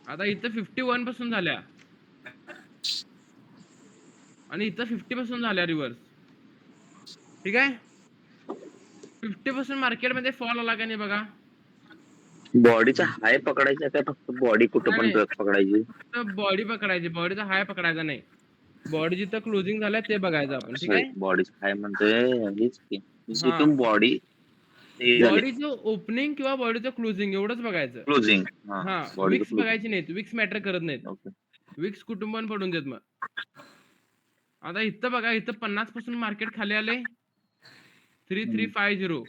आता इथं 51 पासून झाल्या आणि इथं 50 पासून झाल्या रिव्हर्स, ठीक आहे. 50 पासून मार्केटमध्ये फॉल आला का नाही बघा. बॉडीचा हाय पकडायचा का फक्त बॉडी कुठं पण नाही, पकडायची? बॉडी पकडायची, बॉडीचा हाय पकडायचा नाही. बॉडी जिथं क्लोजिंग झालंय ते बघायचं आपण, ठीक आहे. बॉडीचा हाय म्हणतोय हेच की हा, इथून बॉडी बॉडीचं ओपनिंग किंवा बॉडीचं क्लोजिंग एवढंच बघायचं. क्लोजिंग. हा, बॉडी विक्स बघायची नाहीत, विक्स मॅटर करत नाहीत. ओके. विक्स कुटुंबान पडून देत. मग आता इथं बघा, इथं 50 पासून मार्केट खाली आले, 3350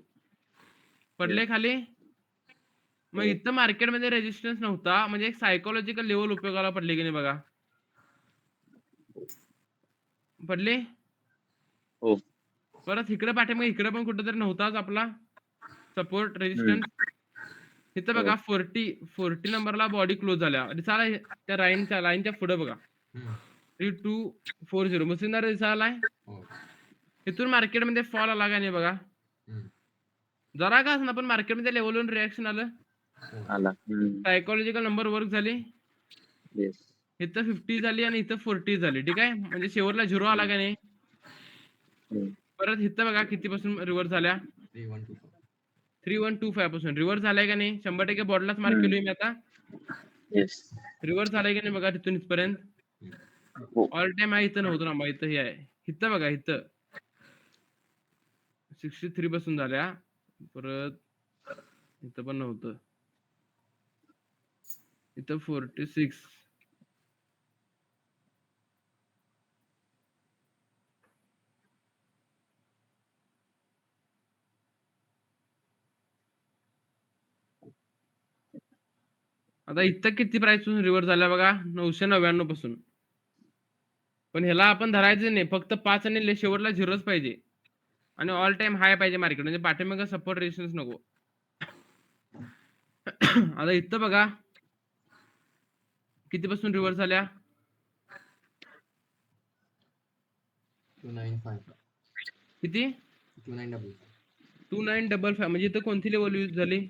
पडले खाली. मग इथं मार्केटमध्ये रेजिस्टन्स नव्हता, म्हणजे एक सायकोलॉजिकल लेवल उपयोगाला पडले की नाही बघा. पडले. हो. परत इकडे पाठीमागे इकडे पण कुठेतरी नव्हताच आपला सपोर्ट रेजिस्टन्स. इथं बघा 40 नंबरला बॉडी क्लोज झाल्या, दिसायला त्या लाईनच्या पुढे बघा 3240 मुस्लिमदार दिसायलाय. इथून मार्केटमध्ये फॉल आला का नाही बघा. जरा का असं पण मार्केटमध्ये लेवलवरून रिॲक्शन आलं, सायकोलॉजिकल नंबर वर्क झाली. इथं 50 झाली आणि इथं 40 झाली, ठीक आहे. म्हणजे शेवटला 0 आला का नाही. परत इथं बघा किती पासून रिव्हर्स झाल्या, 3125 पासून रिव्हर्स झालाय का नाही. 100% बॉडलाच मार्क केलोय मी आता. रिव्हर्स झालाय का नाही बघा तिथून इथपर्यंत. ऑल टाइम आहे इथं नव्हतं ना, इथं हे आहे. इथं बघा, इथं 63 बसून झाल्या. परत इथं पण नव्हतं. इथं 46. आता इथं किती प्राइस पासून रिव्हर्स झाल्या बघा, 999 पासून. पण ह्याला आपण धरायचं नाही, फक्त 5 आणि शेवटला 0च पाहिजे आणि ऑल टाइम हाय पाहिजे मार्केट, म्हणजे पाठीमागं सपोर्ट रेजिस्टन्स नको. आता इथं बघा किती पासून रिव्हर्स झाल्या, 2955 किती 2955 2955. म्हणजे इथं कोणती लेवल यूज झाली,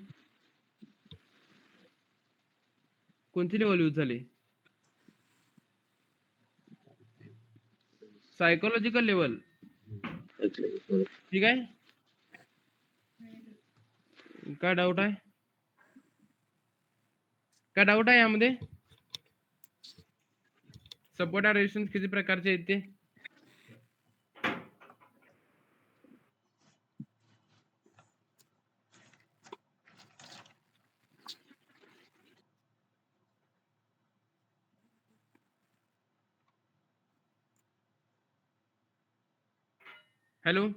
कोणती लेवल यूज झाली, सायकोलॉजिकल लेवल. ठीक आहे, काय डाऊट आहे, काय डाऊट आहे यामध्ये. सपोर्ट आणि रेजिस्टन्स किती प्रकारचे आहेत ते. हॅलो,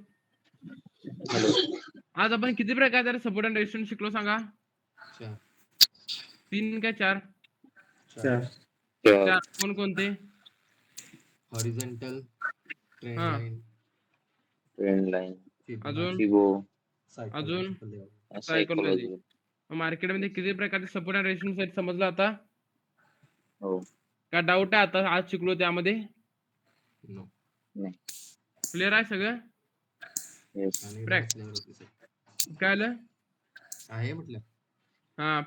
आज आपण किती प्रकारचे सपोर्ट आणि रेजिस्टन्स शिकलो सांगा. 4 3 काय 4. 4 4 कोणकोणते. हॉरिझॉन्टल, ट्रेंड हा. लाईन, ट्रेंड लाईन, अजून फिबो, अजून सायकोलॉजिकल सायकोलॉजी. मार्केटमध्ये किती प्रकारचे सपोर्ट आणि रेजिस्टन्स आहेत समजलं आता. हो का डाऊट आहे आता आज शिकलो त्यामध्ये. नो नाही क्लिअर आहे सगळं. येस आणि Prac- बसल्यावर होते सर. काय आलं. आहे म्हटलं. हा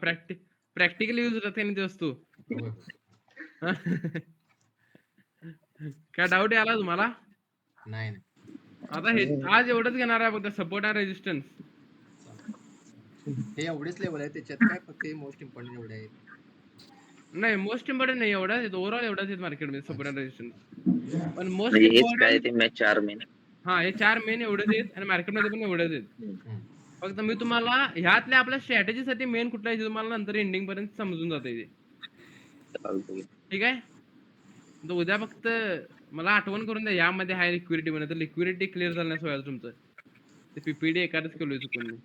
प्रॅक्टिकली यूज होतात त्याने ते वस्तू. होय. काय डाऊट आला तुम्हाला. नाही नाही. आता हे आज एवढंच घेणार आहे फक्त सपोर्ट आणि रेजिस्टन्स. हे एवढेच लेवल आहे त्याच्यात काय फक्त मोस्ट इम्पॉर्टंट एवढे आहेत. नाही मोस्ट इम्पॉर्टंट नाही, एवढाच ओव्हरऑल एवढाच आहेत मार्केटमध्ये सपोर्ट आणि रेजिस्टन्स. पण मोस्ट म्हणजे हेच काय इम्पॉर्टंट ते मॅच 4 महिने. हा हे 4 मेन एवढेच आहेत आणि मार्केटमध्ये पण एवढेच आहेत. हम्म. फक्त मी तुम्हाला ह्यातल्या आपल्या स्ट्रॅटेजीसाठी मेन कुठला आहे ते तुम्हाला नंतर एंडिंग पर्यंत समजून जाते ते. चालतंय. ठीक आहे. तर उद्या फक्त मला आठवण करून द्या यामध्ये हाय लिक्विडिटी म्हणा, तर लिक्विडिटी क्लिअर झाल्यास व्हायला तुमचं ते पीपीडी एकाच केलोय चुकून मी.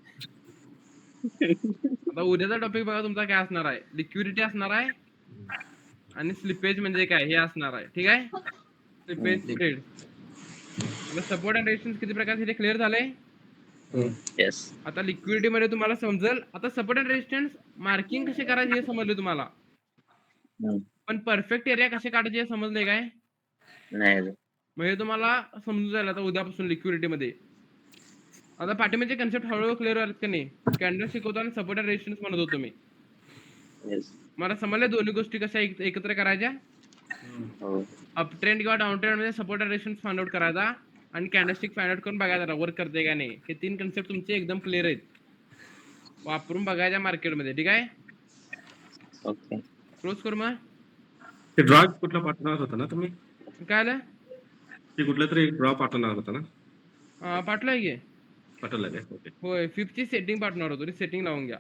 आता उद्याचा टॉपिक बघा तुमचा काय असणार आहे, लिक्विडिटी असणार आहे आणि स्लिपेज म्हणजे काय हे असणार आहे. ठीक आहे, स्लिपेज स्प्रेड. आता सपोर्ट अँड रेजिस्टन्स किती प्रकारचे ते क्लिअर झालंय. येस आता लिक्विडिटी मध्ये तुम्हाला समजेल. आता सपोर्ट अँड रेजिस्टन्स मार्किंग कसे करायचे हे समजले तुम्हाला, पण परफेक्ट एरिया कसे काढायचे हे समजले काय. नाही मग हे तुम्हाला समजून जाईल आता उद्यापासून लिक्विडिटी मध्ये. आता पाठीमागचे कन्सेप्ट हळूहळू क्लिअर झालेत का नाही. कॅन्डल शिकवताना सपोर्ट अँड रेजिस्टन्स म्हणत होतो मी. येस मला समजले दोन्ही गोष्टी कशा एकत्र करायच्या. हो अप ट्रेंड किंवा डाऊन ट्रेंड मध्ये support and resistance find out करायचा आणि कॅन्डलस्टिक फाइंड आउट करून बघायचा वर्क करते का नाही. हे 3 कन्सेप्ट तुमचे एकदम क्लिअर आहेत, वापरून बघायच्या मार्केटमध्ये. ठीक आहे, ओके. क्लोज करू मग. ते ड्रॉ कुठला पाठवणार होता ना तुम्ही, काय आलं. ते कुठला तरी एक ड्रॉ पाठवणार होता ना. पाठवलंय की. पाठवला काय. ओके. होय 5 ची सेटिंग पाठवणार होतो, सेटिंग लावून घ्या.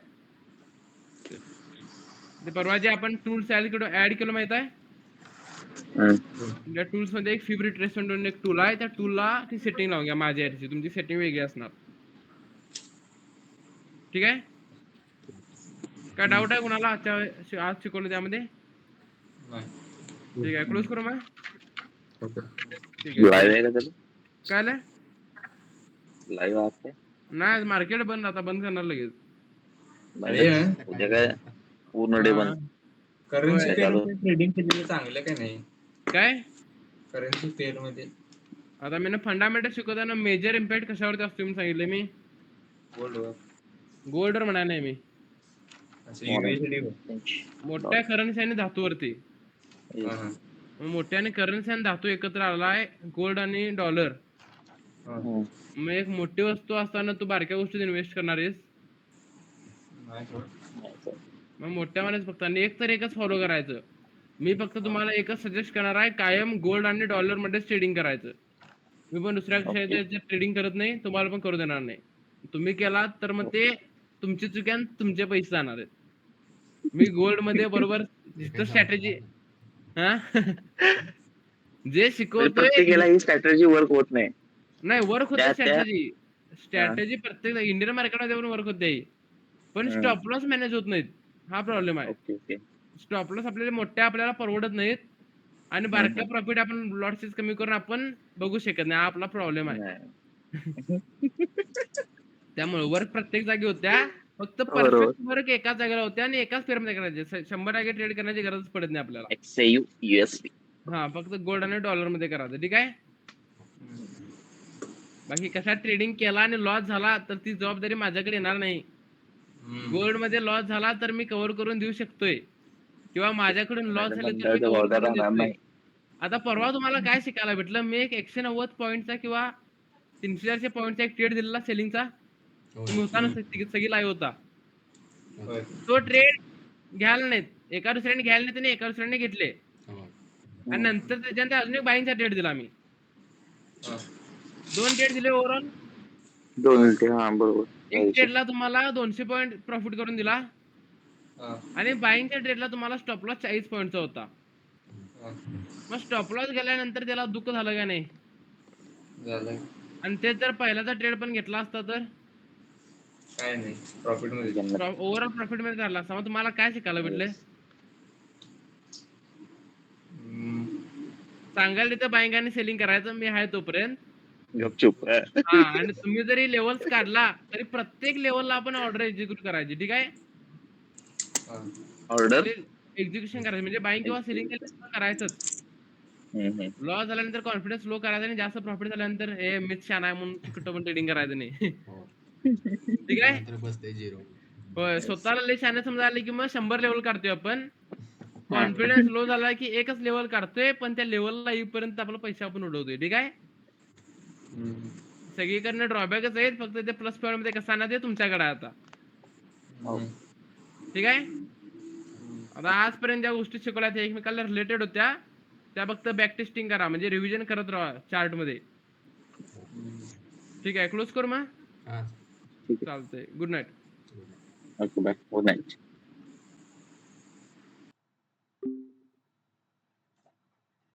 ते परवा जे आपण टूल्स ऍड केलं माहित आहे. त्या टूल्स मध्ये एक फिब रिट्रेसमेंट म्हणून एक टूल आहे, त्या टूलला ती सेटिंग लावून घ्या. माझ्या ऍडची तुमची सेटिंग वेगळी असणार. ठीक आहे, काय डाऊट आहे कुणाला आज शिकवलं त्यामध्ये. ठीक आहे, क्लोज करू मग. ओके. ठीक आहे, लाईव्ह आहे का त्याला, काय आलं. लाईव्ह आहात काय. नाही मार्केट बंद, आता बंद करणार लगेच. उद्या काय पूर्ण डे बंद. करन्सी होय. पेअर ट्रेडिंग केलेलं चांगलं काय नाही. काय करन्सी पेअर मध्ये आता मी फंडामेंटल शिकवताना मेजर इम्पॅक्ट कशावरती असतो मी सांगितलं. मी गोल्डवर गोल्डवर म्हणा नाही, मी असं USD वर. मोठ्या करन्सी आणि धातूवरती. हा, हा. मग मोठ्याने करन्सी आणि धातू एकत्र आलाय गोल्ड आणि डॉलर. मग एक मोठी वस्तू असताना तू बारक्या गोष्टीत इन्व्हेस्ट करणार आहेस. नाही सोड. मग मोठ्या मानेच फक्त आणि एकच फॉलो करायचं. मी फक्त तुम्हाला एकच सजेस्ट करणार आहे, कायम गोल्ड आणि डॉलर मध्ये ट्रेडिंग करायचं. मी पण दुसऱ्या कशाचे ट्रेडिंग करत नाही, तुम्हाला पण करू देणार नाही. तुम्ही केलात तर मग ते तुमची चुकी आणि तुमचे पैसे जाणार आहेत. मी गोल्ड मध्ये बरोबर स्ट्रॅटेजी हा जे म्हणजे शिकवतोय प्रत्येकाला ही स्ट्रॅटेजी वर्क होत नाही. नाही वर्क होते त्या स्ट्रॅटेजी प्रत्येक इंडियन मार्केटमध्ये पण वर्क होते, पण स्टॉप लॉस मॅनेज होत नाहीत. हा प्रॉब्लेम आहे. Okay okay. स्टॉप लॉस आपल्याला परवडत नाहीत आणि बारक्या प्रॉफिट आपण लॉसेस कमी करून आपण बघू शकत नाही. हा आपला प्रॉब्लेम आहे. त्यामुळे वर्क प्रत्येक जागी होत्या, फक्त बरोबर. परफेक्ट वर्क एकाच जागेला होत्या आणि एकाच पेअर मध्ये करायचे. 100 ट्रेड करण्याची गरज पडत नाही आपल्याला. XAU USD. हा फक्त गोल्ड आणि डॉलर मध्ये करायचं. ठीक आहे. बाकी कसा ट्रेडिंग केला आणि लॉस झाला तर ती जबाबदारी माझ्याकडे येणार नाही. गोल्ड मध्ये लॉस झाला तर मी कव्हर करून देऊ शकतोय, किंवा माझ्याकडून लॉस झाले तर मी कव्हर करून देतोय. आता परवा तुम्हाला काय शिकायला भेटलं, मी एक 190 पॉईंटचा किंवा 300 पॉईंटचा एक ट्रेड दिलेला सेलिंगचा, तुम्ही होता ना, सगळी लाईव्ह होता. तो ट्रेड घ्यायला नाहीत, एका दुसऱ्याने घ्यायला नाहीत आणि एका दुसऱ्याने घेतले, आणि नंतर त्याच्यानंतर अजून एक बाईंगचा ट्रेड दिला मी. 2 ट्रेड दिले ओव्हरऑल. 2 हा बरोबर. एक ट्रेडला तुम्हाला 200 पॉईंट प्रॉफिट करून दिला, आणि बाईंगच्या ट्रेडला तुम्हाला स्टॉप लॉस 40 पॉईंटचा होता. मग स्टॉप लॉस गेल्यानंतर त्याला दुःख झालं का नाही? आणि ते जर पहिल्याचा ट्रेड पण घेतला असता तर काय नाही, प्रॉफिट मध्ये ओव्हरऑल प्रॉफिट मध्ये झाला असता. मग तुम्हाला काय शिकायला भेटले? सांगायला तिथं बाईंग आणि सेलिंग करायचं, मी आहे तोपर्यंत. गपचूप. हा, आणि तुम्ही जरी लेवल्स काढला तरी प्रत्येक लेवलला आपण ऑर्डर एक्झिक्यूट करायची. ठीक आहे. ऑर्डर एक्झिक्युशन करायचं म्हणजे बाईंग किंवा सेलिंग करायचंच. लॉस झाल्यानंतर कॉन्फिडन्स लो करायचा आणि जास्त प्रॉफिट झाल्यानंतर हे मीच छान आहे म्हणून कुठं पण ट्रेडिंग करायचं नाही. ठीक आहे. नंतर बसते 0. होय, स्वतःला लय शहाणे समजायला की मग 100 लेवल काढतोय आपण. कॉन्फिडन्स लो झाला की एकच लेवल काढतोय, पण त्या लेवलला येईपर्यंत आपला पैसा आपण उडवतोय. ठीक आहे. सगळीकडनं ड्रॉबॅकच आहेत, फक्त ते प्लस पॉईंट मध्ये कसं ना ते तुमच्याकडे आहे आता. ठीक आहे. आता आजपर्यंत ज्या गोष्टी शिकवल्या त्या एकमेकाला रिलेटेड होत्या, त्या फक्त बॅक टेस्टिंग करा, म्हणजे रिव्हिजन करत राहा चार्ट मध्ये. ठीक आहे. क्लोज करू मग. चालतंय. Good night. Okay bye. Good night.